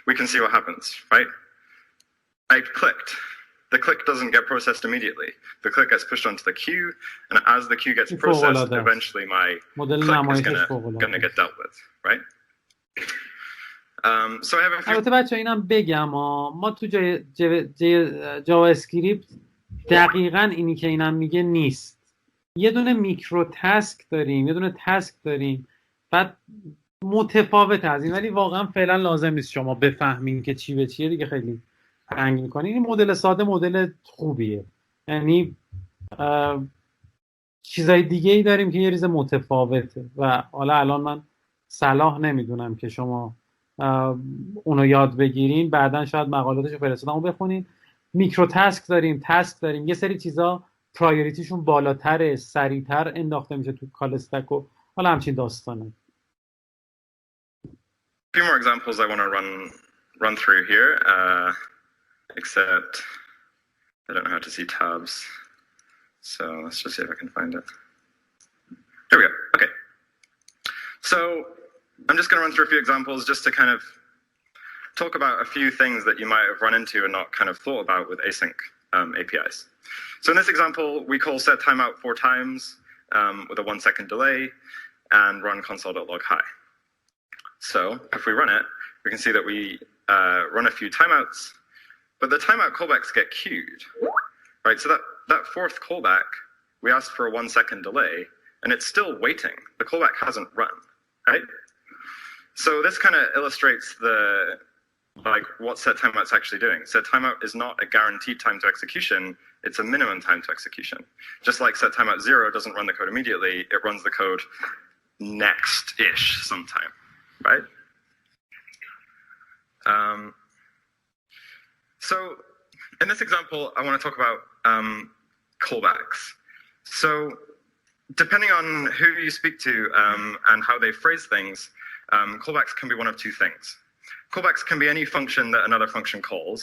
we can see what happens, right? I clicked. The click doesn't get processed immediately. The click gets pushed onto the queue, and as the queue gets processed, eventually my click is gonna get dealt with, right? So I have a few... البته بچه اینم بگم ما تو جاوا اسکریپت دقیقاً اینی که اینم میگه نیست. یه دونه میکرو تاسک داریم، یه دونه تاسک داریم، بعد متفاوت از این، ولی واقعا فعلا لازم نیست شما بفهمین که چی به چیه دیگه، خیلی تنگ میکنه. این مدل ساده مدل خوبیه، یعنی چیزای دیگه ای داریم که یه ریز متفاوته و حالا الان من صلاح نمیدونم که شما اونو یاد بگیرین، بعدن شاید مقالاتشو فرستادم بخونین. میکرو تاسک داریم، تاسک داریم، یه سری چیزا پرایوریتیشون بالاتره، سریعتر انداخته میشه تو کال استک و حالا همچین داستانه. A few more examples I want to run through here, except I don't know how to see tabs, so let's just see if I can find it. Here we go. Okay. So I'm just going to run through a few examples just to kind of talk about a few things that you might have run into and not kind of thought about with async APIs. So in this example, we call set timeout 4 times with a 1-second delay and run console.log hi. So if we run it, we can see that we run a few timeouts, but the timeout callbacks get queued, right? So that fourth callback, we asked for a 1-second delay, and it's still waiting. The callback hasn't run, right? So this kind of illustrates what set timeout's actually doing. Set timeout is not a guaranteed time to execution, it's a minimum time to execution. Just like set timeout 0 doesn't run the code immediately, it runs the code next-ish sometime, right? So in this example, I want to talk about callbacks. So depending on who you speak to and how they phrase things, callbacks can be one of two things. Callbacks can be any function that another function calls,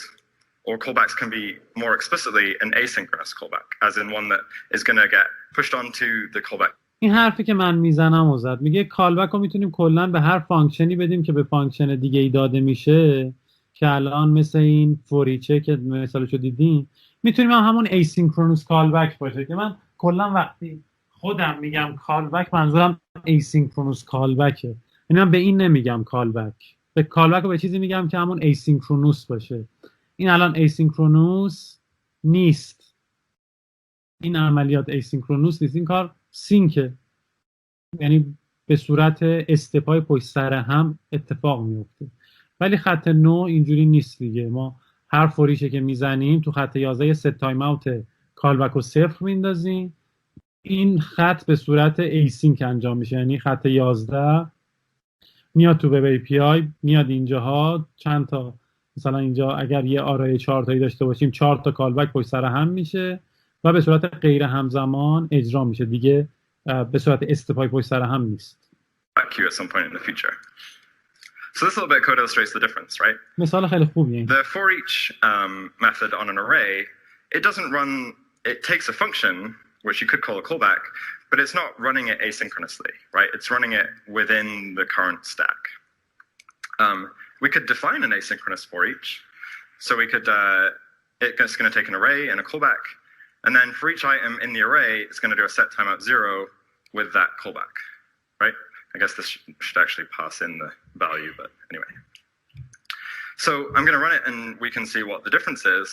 or callbacks can be more explicitly an asynchronous callback, as in one that is going to get pushed onto the callback. این حرفی که من میزنم و زد میگه کالبک رو میتونیم کلا به هر فانکشنی بدیم که به فانکشن دیگه ای داده میشه، که الان مثل این فوریچه که مثالشو دیدیم میتونیم همون asynchronous کالبک باشه، که من کلا وقتی خودم میگم کالبک منظورم asynchronous کالبکه، یعنی من به این نمیگم کالبک، به کالبک رو به چیزی میگم که همون asynchronous باشه. این الان asynchronous نیست، این عملیات asynchronous نیست، این کار سینکه، یعنی به صورت استپای پشت سر هم اتفاق میفته. ولی خط 9 اینجوری نیست دیگه، ما هر فوریشه که میزنیم تو خط 11 ست تایم اوت کالبک رو 0 میندازیم، این خط به صورت ایسینک انجام میشه، یعنی خط 11 میاد تو وب API، میاد اینجاها چند تا، مثلا اینجا اگر یه آرای 4 تایی داشته باشیم 4 تا کالبک پشت سر هم میشه و به صورت غیر همزمان اجرا میشه دیگه، به صورت استپای پشت سر هم نیست. At some point in the future. So this little bit of code illustrates the difference, right? مثال خیلی خوبیه. The for each method on an array, it doesn't run, it takes a function which you could call a callback, but it's not running it asynchronously, right? It's running it within the current stack. We could define an asynchronous for each. So we could, it's going to take an array and a callback, and then for each item in the array, it's going to do a set timeout 0 with that callback, right? I guess this should actually pass in the value, but anyway. So I'm going to run it and we can see what the difference is.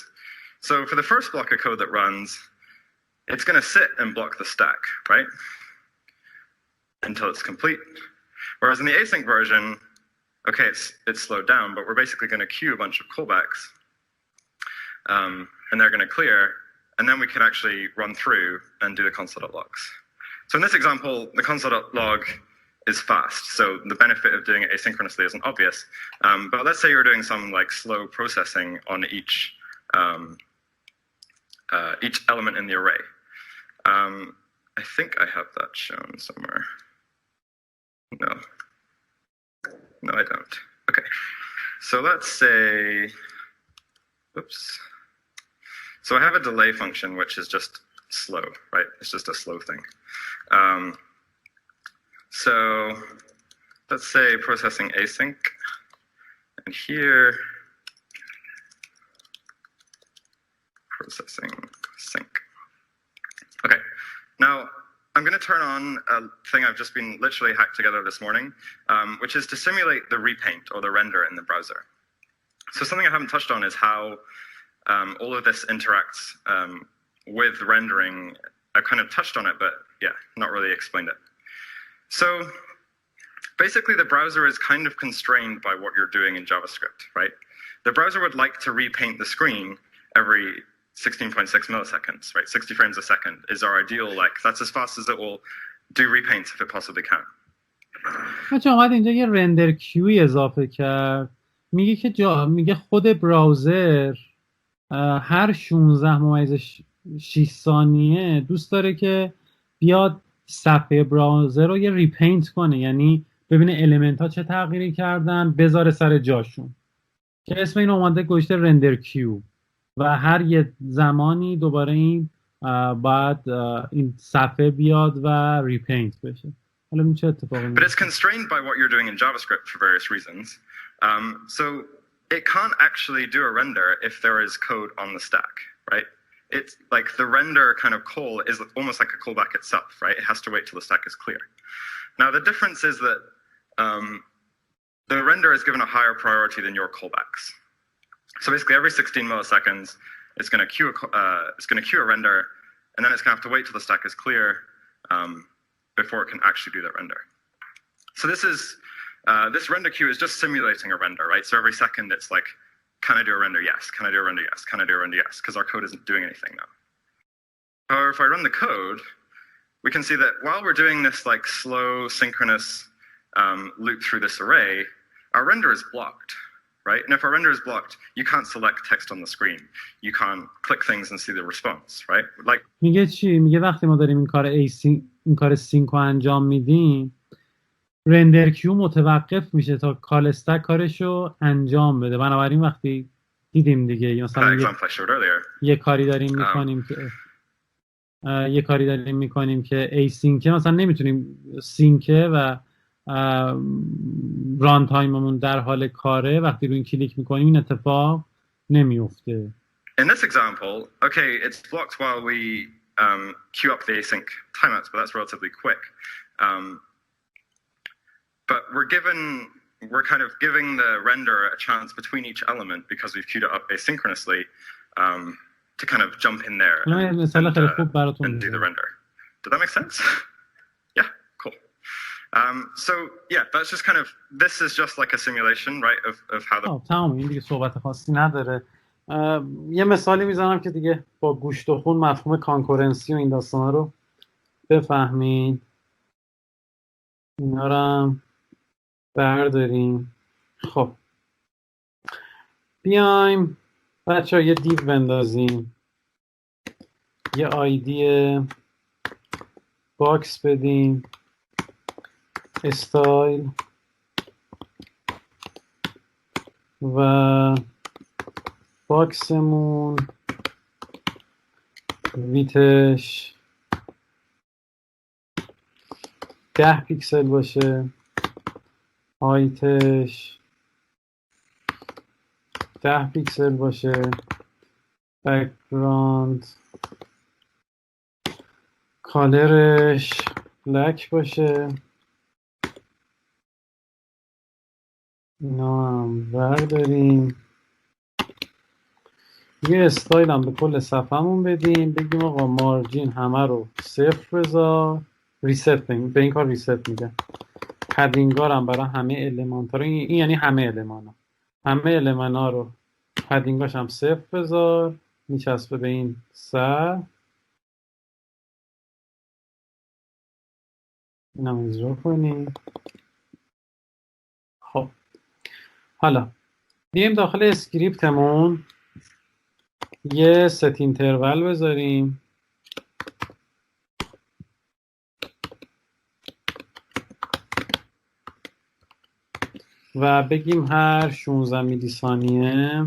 So for the first block of code that runs, it's going to sit and block the stack, right? Until it's complete. Whereas in the async version, okay, it's slowed down, but we're basically going to queue a bunch of callbacks, and they're going to clear, and then we can actually run through and do the console.logs. So in this example, the console.log is fast, so the benefit of doing it asynchronously isn't obvious. But let's say you're doing some like slow processing on each element in the array. I think I have that shown somewhere. No, I don't. Okay, so let's say, oops. So I have a delay function, which is just slow, right? It's just a slow thing. So let's say processing async, and here processing sync. Okay, now I'm going to turn on a thing I've just been literally hacked together this morning, which is to simulate the repaint or the render in the browser. So something I haven't touched on is how all of this interacts with rendering. I've kind of touched on it, but yeah, not really explained it. So basically the browser is kind of constrained by what you're doing in JavaScript, right? The browser would like to repaint the screen every 16.6 milliseconds, right? 60 frames a second is our ideal, like that's as fast as it will do repaints if it possibly can. بچه اومد اینجا یه رندر کیوی اضافه کرد، میگه خود براوزر هر 16.6 ثانیه دوست داره که بیاد صفحه براوزر رو یه ریپینت کنه، یعنی ببینه المنت ها چه تغییری کردن بذاره سر جاشون، که اسم این اومده گذاشته رندر کیو، و هر یه زمانی دوباره این باید این صفحه بیاد و ریپینت بشه. حالا این چه اتفاقی میفته؟ But it's constrained by what you're doing in JavaScript for various reasons. So it can't actually do a render if there is code on the stack, right? It's like the render kind of call is almost like a callback itself, right? It has to wait till the stack is clear. Now the difference is that the render is given a higher priority than your callbacks. So basically every 16 milliseconds, it's going to queue a render, and then it's going to have to wait till the stack is clear before it can actually do that render. So this render queue is just simulating a render, right? So every second it's like, can I do a render? Yes. Can I do a render? Yes. Can I do a render? Yes. Because our code isn't doing anything now. However, if I run the code, we can see that while we're doing this like slow synchronous loop through this array, our render is blocked, right? And if our render is blocked, you can't select text on the screen. You can't click things and see the response, right? Like میگه چی؟ میگه وقتی ما داریم این کار سینک رو انجام میدیم، رندر کیو متوقف میشه تا کال استک کارشو انجام بده. بنابراین وقتی دیدیم دیگه مثلا یه کاری داریم میکنیم که async مثلا نمیتونیم سینکه و ران تایممون در حال کاره، وقتی روی این کلیک میکنیم این اتفاق نمیفته. In this example, okay, it's blocked while we queue up the async timeouts, but that's relatively quick. But we're kind of giving the render a chance between each element because we've queued it up asynchronously to kind of jump in there and do the render. Did that make sense? Yeah, cool. So yeah, that's just kind of, this is just like a simulation, right, of how the... تمام، این دیگه صحبت خاصی نداره. یه مثالی میزنم که دیگه با گوشت و خون مفهوم کانکورنسی و این داستانا رو بفهمین. اینا رو هم برداریم. خب بیایم بچه ها یه دیو بندازیم، یه آیدی باکس بدیم، استایل و باکسمون ویتش 10 پیکسل باشه، هایتش 10 پیکسل باشه، بک‌گراند کالرش بلک باشه. اینا هم برداریم، یه استایل هم به کل صفحه‌مون بدیم، بگیم آقا مارجین همه رو 0 بذار، ریست به این کار ریست میگه. پدینگار هم برای همه المانت ها رو، این یعنی همه المان ها رو پدینگاش هم 0 بذار، میچسبه به این سر. این هم اجرا کنیم. خب حالا بیایم داخل اسکریپتمون یه ست اینترول بذاریم و بگیم هر 16 میلی ثانیه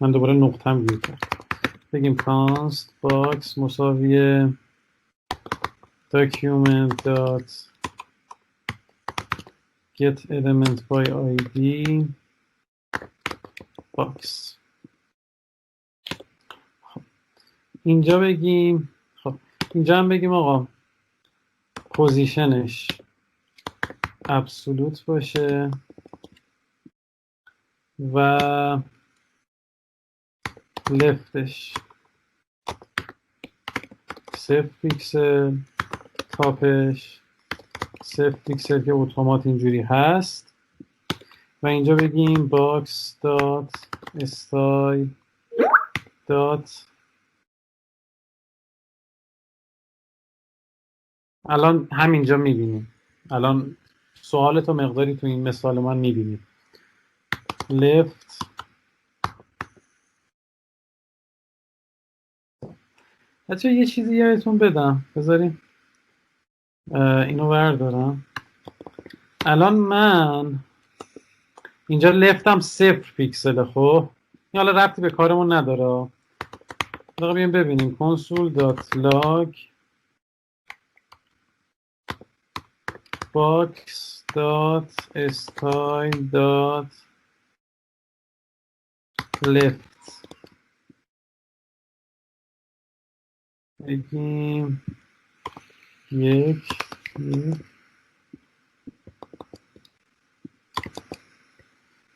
من دوباره نقطه‌ام گیر کرد. بگیم const box مساوی document dot get element by id box. خب. اینجا بگیم اینجا هم بگیم آقا پوزیشنش ابسولوت باشه و لفتش 0 پیکسل، تاپش 0 پیکسل که اتومات اینجوری هست و اینجا بگیم box dot style dot. الان همینجا میبینیم، الان سوالتو مقداری تو این مثال من میبینیم. left بچه یه چیزی یادتون بدم، بذاریم اینو بردارم. الان من اینجا لفتم 0 پیکسله. خب این حالا ربطی به کارمون نداره. حالا بیایم ببینیم console.log box.style.left بگیم یک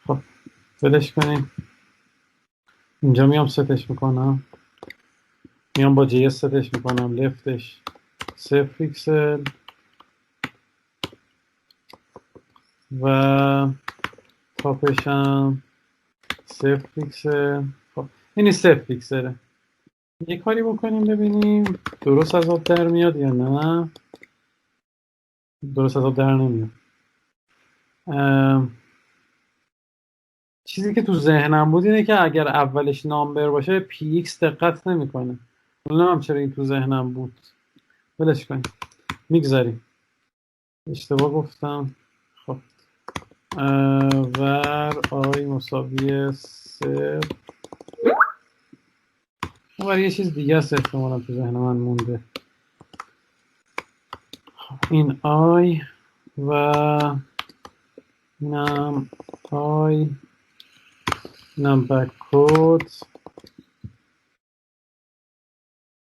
خب ولش کنیم. اینجا میام ستش میکنم، میام با جی اس ستش میکنم. لفتش 0 پیکسل و تاپشم 0 پیکسل. خب اینی 0 پیکسله. یه کاری بکنیم ببینیم درست از آب در میاد یا نه. درست از آب در نمیاد. چیزی که تو ذهنم بود اینه که اگر اولش نامبر باشه پی ایکس دقت نمیکنه. نمیدونم چرا این تو ذهنم بود. ولش کنیم، میگذاریم. اشتباه گفتم. خب ور آی مساوی 0 و یه چیز دیگه است احتمالا تو ذهن من مونده. این آی و اینم آی، اینم بک کد.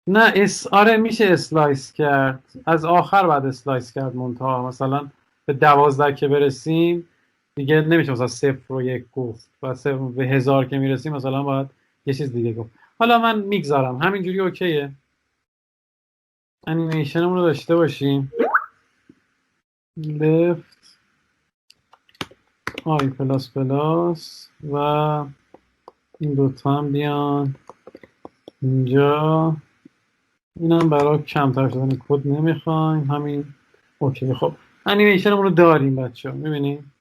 نه آره میشه اسلایس کرد، از آخر بعد اسلایس کرد منتها مثلا به 12 که برسیم دیگه نمیشه مثلا 0 و 1 گفت، بعد به 1000 که میرسیم مثلا باید یه چیز دیگه گفت. حالا من میگذارم همینجوری اوکیه. انیمیشنمون رو داشته باشیم. left آی پلاس پلاس و این دوتا هم بیان اینجا. اینم برای کمتر شدن کد نمیخوایم، همین اوکی. خب انیمیشنمون رو داریم بچه ها، میبینیم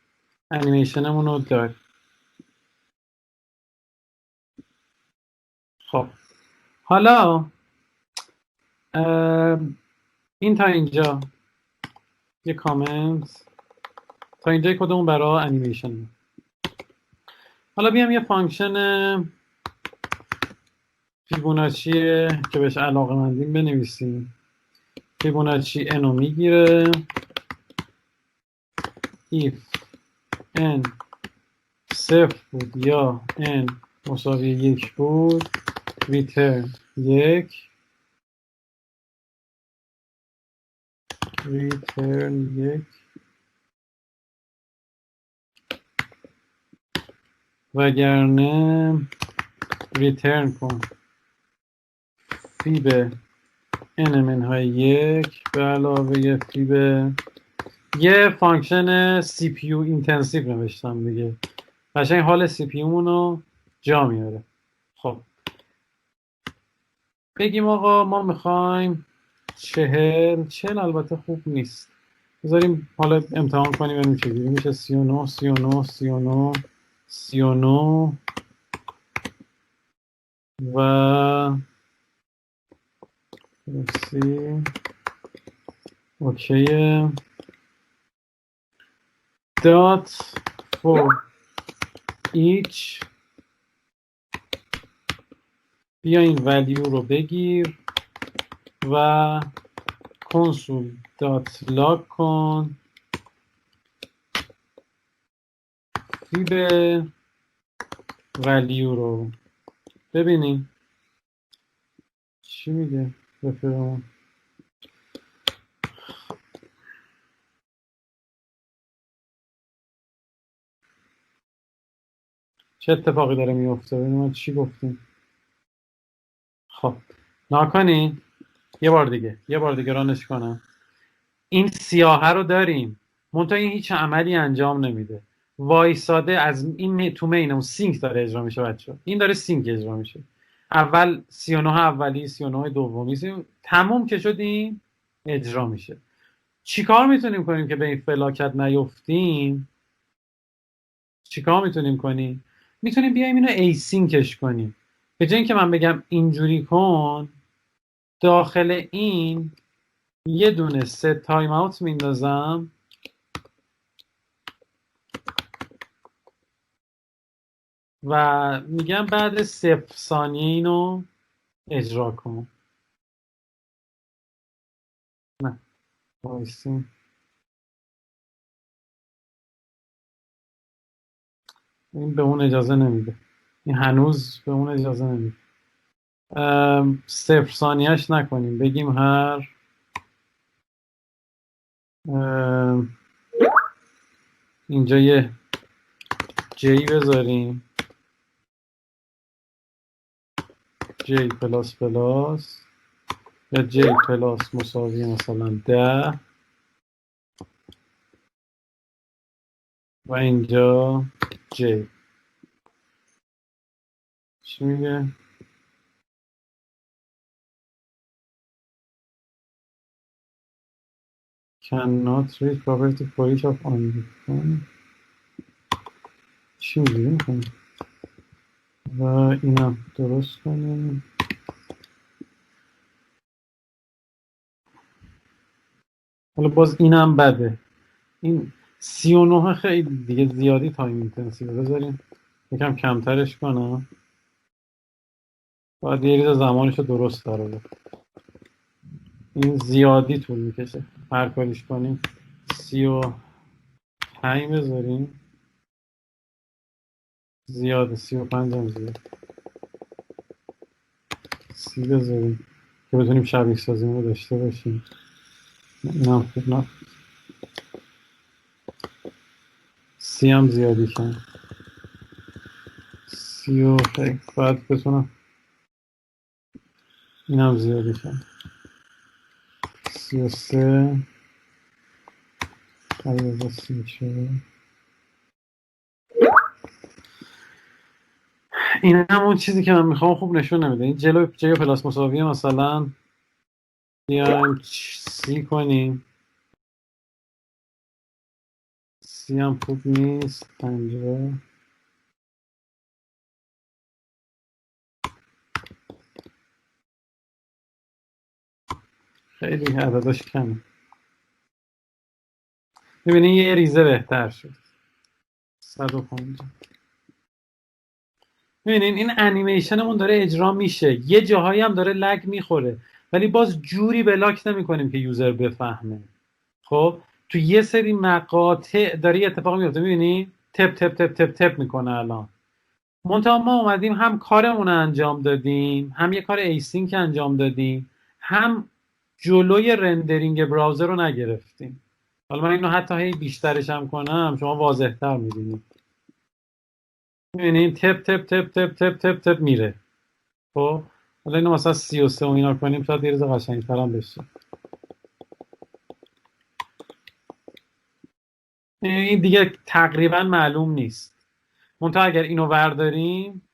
انیمیشنمون رو داریم. خب حالا این تا اینجا یه کامنت، تا اینجا کدمون برای انیمیشن. حالا بیام یه فانکشن فیبوناچی که بهش علاقه مندیم بنویسیم. فیبوناچی n رو میگیره. if n 0 بود یا n مساوی 1 بود return 1 وگرنه ریترن کن فیب n منهای 1 به علاوه فیب. یه فانکشن سی پی یو اینتنسیو نوشتم دیگه، قشنگ حال سی پی یو رو جا میاره. خب بگیم آقا ما میخوایم 40 البته خوب نیست، بذاریم حالا امتحان کنیم ببینیم چجوری میشه. 39 39 39 39 و اوکی. dot for each، بیا این ولیو رو بگیر و کنسول دات لاگ کن فید ولیو رو. ببینیم چی میگه رفرمون. چه اتفاقی داره میفته؟ ببینیم ما چی گفتیم. خب ناکنین یه بار دیگه رانش کنم. این سیاهه رو داریم، منتها این هیچ عملی انجام نمیده، وایساده از این تو مین اون سینک داره اجرا میشه. بچه این داره سینک اجرا میشه، اول 39 اولی 39 دومی تموم که شد این اجرا میشه. چیکار میتونیم کنیم که به این فلاکت نیفتیم؟ چیکار میتونیم کنیم؟ میتونیم بیایم اینو ایسینکش کنیم. به جای اینکه من بگم اینجوری کن، داخل این یه دونه ست تایم اوت میندازم و میگم بعد 0 ثانیه اینو اجرا کن. نه وایسیم، این به اون اجازه نمیده، این هنوز به اون اجازه نمیده. 0 ثانیهش نکنیم، بگیم هر اینجا یه جی بذاریم، جی پلاس پلاس یا جی پلاس مساوی مثلا 10 و اینجا جی. چی میگه؟ cannot read property for each of undefined. چی میگه؟ و اینم درست کنیم. حالا باز اینم بده، این 39 خیلی دیگه زیادی تایم اینتنسیو، بذاریم یکم کمترش کنم، باید یه ریز زمانش رو درست داره. این زیادی طول میکشه، هر کاریش کنیم 35 بذاریم، زیاده 35 هم زیاد، 30 بذاریم که بتونیم شبیه سازیمون رو داشته باشیم. نه خوب نه، 30 هم زیادی کن، 30 خیلی باید بتونم، این هم زیادی کن، 33 علیه 34. این همون چیزی که من میخوام خوب نشون نمیده. این جلو پلاس مساویه مثلا بیایم سی کنیم، سی هم خوب نیست، 50 خیلی عدداش کمه. میبینی یه ریزه بهتر شد، 150. میبینین این انیمیشنمون داره اجرا میشه، یه جاهایی هم داره لگ میخوره ولی باز جوری بلاک نمی کنیم که یوزر بفهمه. خب تو یه سری مقاطع داره یه اتفاق میفته، میبینی تپ تپ تپ تپ تپ میکنه الان. منتها ما اومدیم هم کارمون رو انجام دادیم، هم یه کار ایسینک انجام دادیم، هم جلوی رندرینگ براوزر رو نگرفتیم. حالا من اینو حتی هی بیشترش هم کنم شما واضح‌تر می‌بینید. می‌بینید تپ تپ تپ تپ تپ تپ تپ میره. خب حالا اینو مثلا 33 و اینا کنیم شاید یه روز قشنگ‌تر هم بشه. این دیگه تقریبا معلوم نیست. منتها اگر اینو ورداریم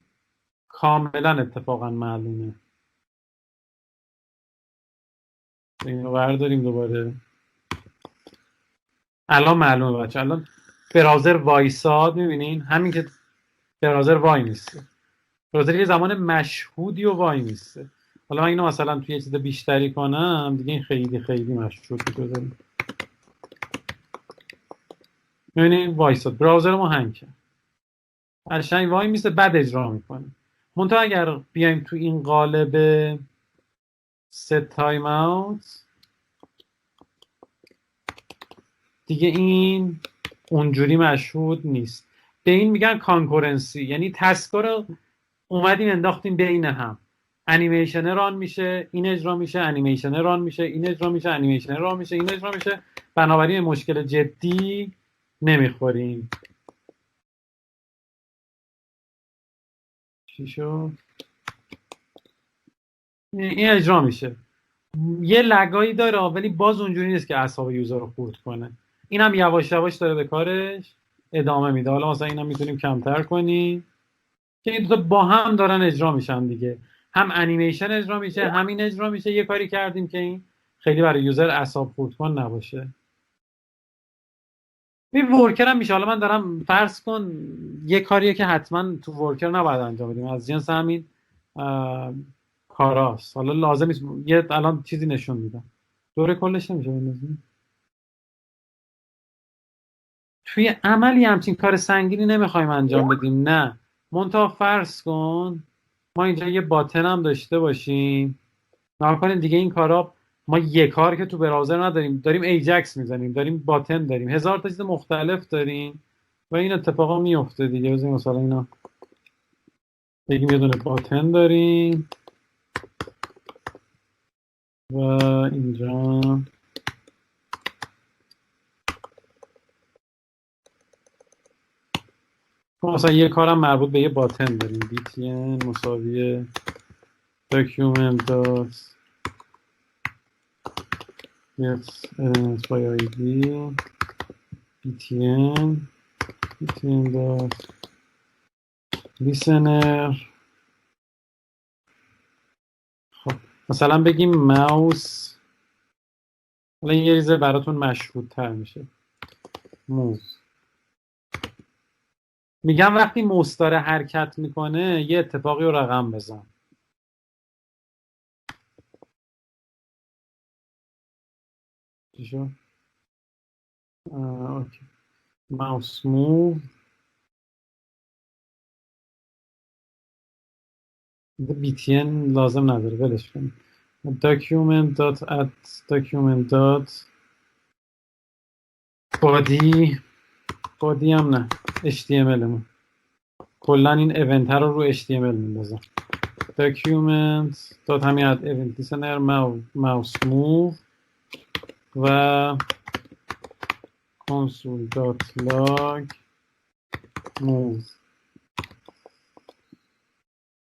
کاملا اتفاقا معلومه. اینو ورداریم دوباره، الان معلومه بچه. الان براوزر وایساد، میبینین همین که براوزر وای میسته، براوزر یه زمان مشهودی و وای میسته. حالا من اینو مثلا توی یه چیز بیشتری کنم دیگه این خیلی خیلی مشکوک شده. می‌بینید وایساد براوزر ما هنگ کرد. قشنگ وای میسه بعد اجرا میکنه. منتها اگر بیایم تو این قالب set time out دیگه این اونجوری مشهود نیست. به این میگن concurrency، یعنی تسکا رو اومدیم انداختیم بین هم. انیمیشن ران میشه، این اجرا میشه، انیمیشن ران میشه، این اجرا میشه، انیمیشن ران میشه، این اجرا میشه. بنابراین مشکل جدی نمیخوریم. چی شد؟ این اجرا میشه. یه لگایی داره ولی باز اونجوری نیست که اعصاب یوزر رو خورد کنه. اینم یواش یواش داره به کارش ادامه میده. حالا مثلا اینم میتونیم کمتر کنیم که این دو تا با هم دارن اجرا میشن دیگه. هم انیمیشن اجرا میشه، همین اجرا میشه. یه کاری کردیم که این خیلی برای یوزر اعصاب خورد کن نباشه. این ورکر هم میشه. حالا من دارم فرض کن یه کاریه که حتما تو ورکر نباید انجام بدیم، از جنس همین کاراست. حالا لازم نیست یه الان چیزی نشون میدم. دوره کلش نمیشه بندازیم. توی عملی همچین کار سنگینی نمیخوایم انجام بدیم، نه. منتها فرض کن ما اینجا یه باتن هم داشته باشیم. نگاه کنید دیگه این کارا ما یه کار که تو براوزر نداریم، داریم ایجکس میزنیم، داریم باتن داریم، هزار تا چیز مختلف داریم و این اتفاقا میفته دیگه. بزنیم مثلا اینا بگیم یه دونه باتن داریم و اینجا مثلا یه کارم مربوط به یه باتن داریم. btn مساوی document dot get elements by id btn dot listener. خب مثلا بگیم ماوس. حالا این یه ریزه براتون مشهودتر میشه. موز. میگم وقتی موس داره حرکت میکنه یه اتفاقی رو رقم بزن. چی شد؟ اوکی. ماوس موو btn لازم نداره ولش کنیم. document dot add document dot body هم نه html مون کلا این ایونت رو رو html میندازم. document dot همین add event listener mouse move و console dot log move.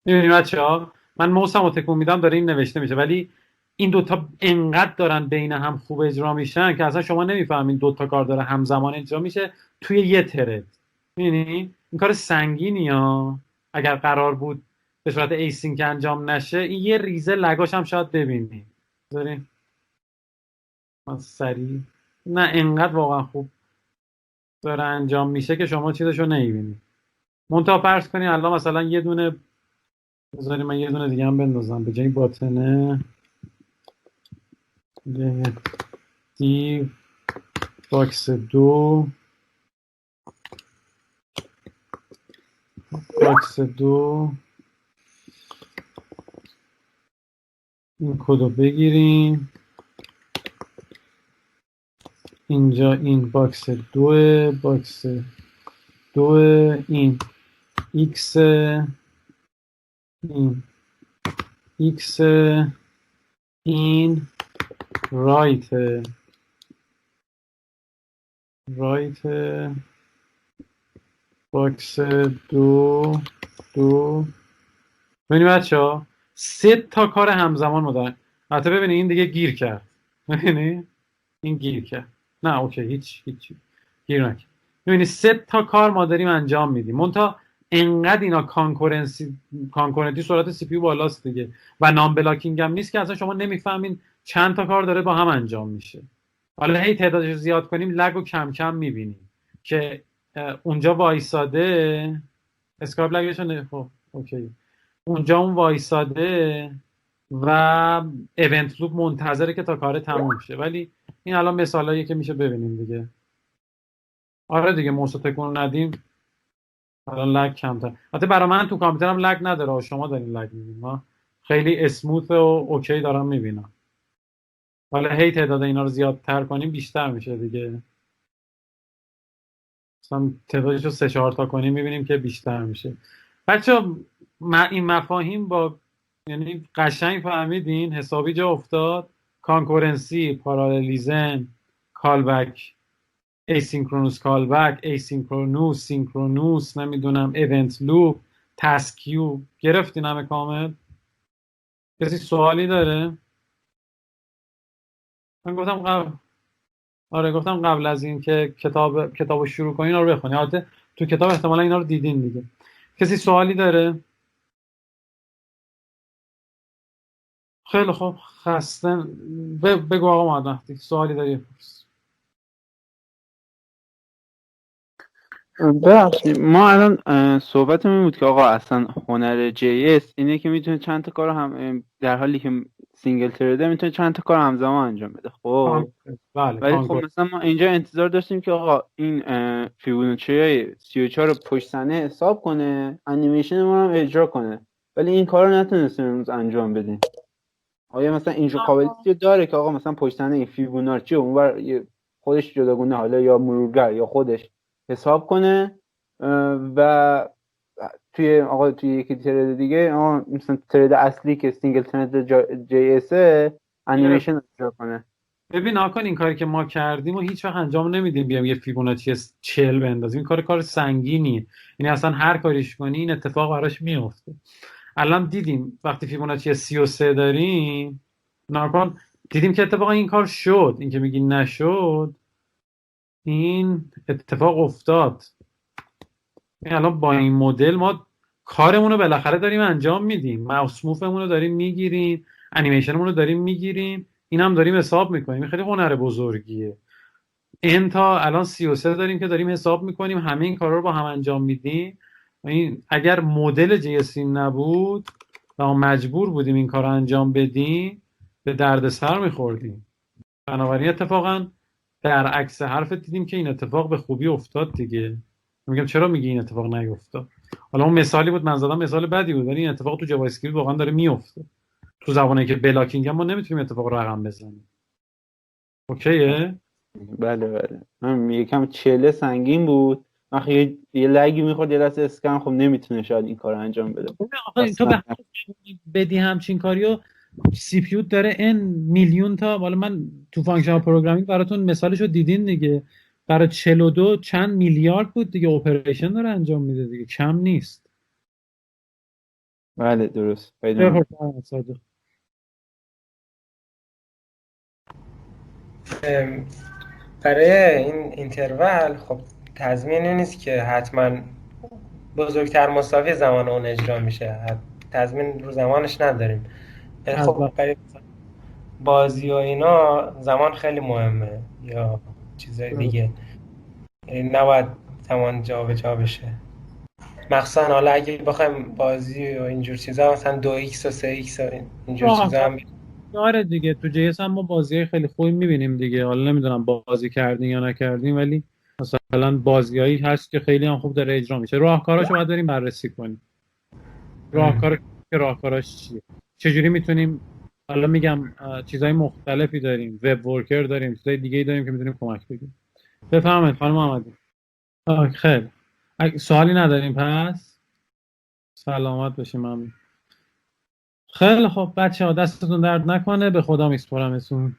میبینیم بچه‌ها من موسم رو تکون میدم داره این نوشته میشه، ولی این دوتا انقدر دارن بین هم خوب اجرا میشن که اصلا شما نمیفهمین دوتا کار داره همزمان اجرا میشه توی یه ترد. میبینی این کار سنگینی ها. اگر قرار بود به صورت ایسینک انجام نشه این یه ریزه لگاش هم شاید ببینیم. بذاریم من سریع نه انقدر واقعا خوب داره انجام میشه که شما چیزشو نمیبینید. منتها فرض کنین الان مثلا یه دونه بذاریم من یه دونه دیگه هم بندازم به جای باتنه دیو باکس 2 این کدو بگیریم. اینجا این باکس 2 این x این x این رایت باکس 2 ببینید بچه‌ها 3 تا کار همزمان مدارن. البته ببینید این دیگه گیر کرد. ببینید این گیر کرد. نه اوکی هیچ گیر نکرد. ببینید 3 تا کار ما داریم انجام میدیم. منتها انقدر اینا کانکورنتی سرعت سی پی یو بالاست دیگه و نام بلاکینگ هم نیست که اصلا شما نمیفهمین چند تا کار داره با هم انجام میشه. حالا هی تعدادش رو زیاد کنیم لگ رو کم کم میبینیم که اونجا وایساده اسکایپ لگش خب اوکی اونجا اون وایساده و ایونت لوپ منتظره که تا کار تموم شه. ولی این الان مثالایی که میشه ببینیم دیگه. آره دیگه موس تکون ندیم الان لگ کمتر. البته برای من تو کامپیوترم لگ نداره، شما دارین لگ میبینید. ما خیلی اسموث و اوکی دارم میبینم. حالا هی تعداد اینا رو زیادتر کنیم بیشتر میشه دیگه. مثلا تعدادش رو 3-4 تا کنیم میبینیم که بیشتر میشه. بچه‌ها این مفاهیم با یعنی قشنگ فهمیدین، حسابی جا افتاد. concurrency، parallelism، callback، asynchronous callback، asynchronous، synchronous، نمیدونم event loop، task queue. گرفتین همه کامل؟ کسی سوالی داره؟ من گفتم قبل از این که کتابو شروع کنین رو بخونین. البته تو کتاب احتمالا اینا رو دیدین دیگه. کسی سوالی داره؟ خیلی خوب. خسته بگو آقا مهدی سوالی داری بپرس. ببخشید ما الان صحبتمون بود که آقا اصلا هنر JS اینه که میتونه چند تا کار هم در حالی که سینگل ترده میتونه چند تا کار همزمان انجام بده. خب بله. ولی خب مثلا ما اینجا انتظار داشتیم که آقا این فیبوناچی 34 رو پشت صحنه حساب کنه، انیمیشن ما هم اجرا کنه، ولی این کار رو نتونستیم امروز انجام بدیم. آیا مثلا اینجا قابلیتی داره که آقا مثلا پشت صحنه این فیبوناچی اونور خودش جداگونه، حالا یا مرورگر یا خودش حساب کنه و توی یکی ترید دیگه مثلا ترید اصلی که سینگل ترید جی اس انیمیشن اجرا کنه. ببین آکان این کاری که ما کردیم و هیچ وقت انجام نمیدیم بیام یه فیبوناچی 40 بندازیم. این کار سنگینیه. یعنی اصلا هر کاریش کنی این اتفاق براش میفته. الان دیدیم وقتی فیبوناچی 33 داریم ناکن دیدیم که اتفاقا این کار شد. این که میگی نشد این اتفاق افتاد. این الان با این مدل ما کارمون رو بالاخره داریم انجام میدیم. ماوس موومون رو داریم میگیریم، انیمیشنمون رو داریم میگیریم، این هم داریم حساب میکنیم. خیلی هنر بزرگیه. این تا الان 33 داریم که داریم حساب میکنیم، همه این کارا رو با هم انجام میدیم. این اگر مدل JS نبود و ما مجبور بودیم این کار رو انجام بدیم به دردسر میخوردیم. بنابراین اتفاقا برعکس حرفت دیدیم که این اتفاق به خوبی افتاد دیگه. میگم چرا میگی این اتفاق نیفتاد؟ حالا اون مثالی بود من زدم، مثال بدی بود، ولی این اتفاق تو جاوا اسکریپت واقعا داره میفته. تو زبانی که بلاکینگ هم ما نمیتونیم اتفاق رو رقم بزنیم. اوکیه؟ بله. من یکم چله سنگین بود. آخه یه لگی میخورد یه دست اسکن، خب نمیتونه شاید این کار انجام بده. آخه تو بدی همچین کاریو سی پی یو داره ان میلیون تا. حالا من تو فانکشنال پروگرامینگ براتون مثالشو دیدین دیگه. برای 42 چند میلیارد بود دیگه اپریشن داره انجام میده دیگه، کم نیست. بله درست. برای این اینترول خب تضمینی نیست که حتما بزرگتر مساوی زمان اون اجرا میشه. تضمین رو زمانش نداریم. خب برای بازی و اینا زمان خیلی مهمه یا چیزای دیگه. یعنی نباید زمان جابجا بشه. مخصوصا حالا اگه بخوایم بازی و اینجور چیزا مثلا 2x و 3x و اینجور چیزا هم آره دیگه. تو JS هم ما بازی‌های خیلی خوبی می‌بینیم دیگه. حالا نمیدونم بازی کردین یا نکردین، ولی مثلا بازیایی هست که خیلی هم خوب داره اجرا میشه. راهکاراشو باید بریم بررسی کنیم. راهکاراش چیه؟ چجوری میتونیم، حالا میگم چیزای مختلفی داریم، وب ورکر داریم، چیزای دیگه‌ای داریم که میتونیم کمک بگیریم. بفهمید خانم محمدی. خیلی سوالی نداریم پس سلامت باشیم. ممنون. خیلی خب بچه‌ها دستتون درد نکنه. به خدا میسپارمتون.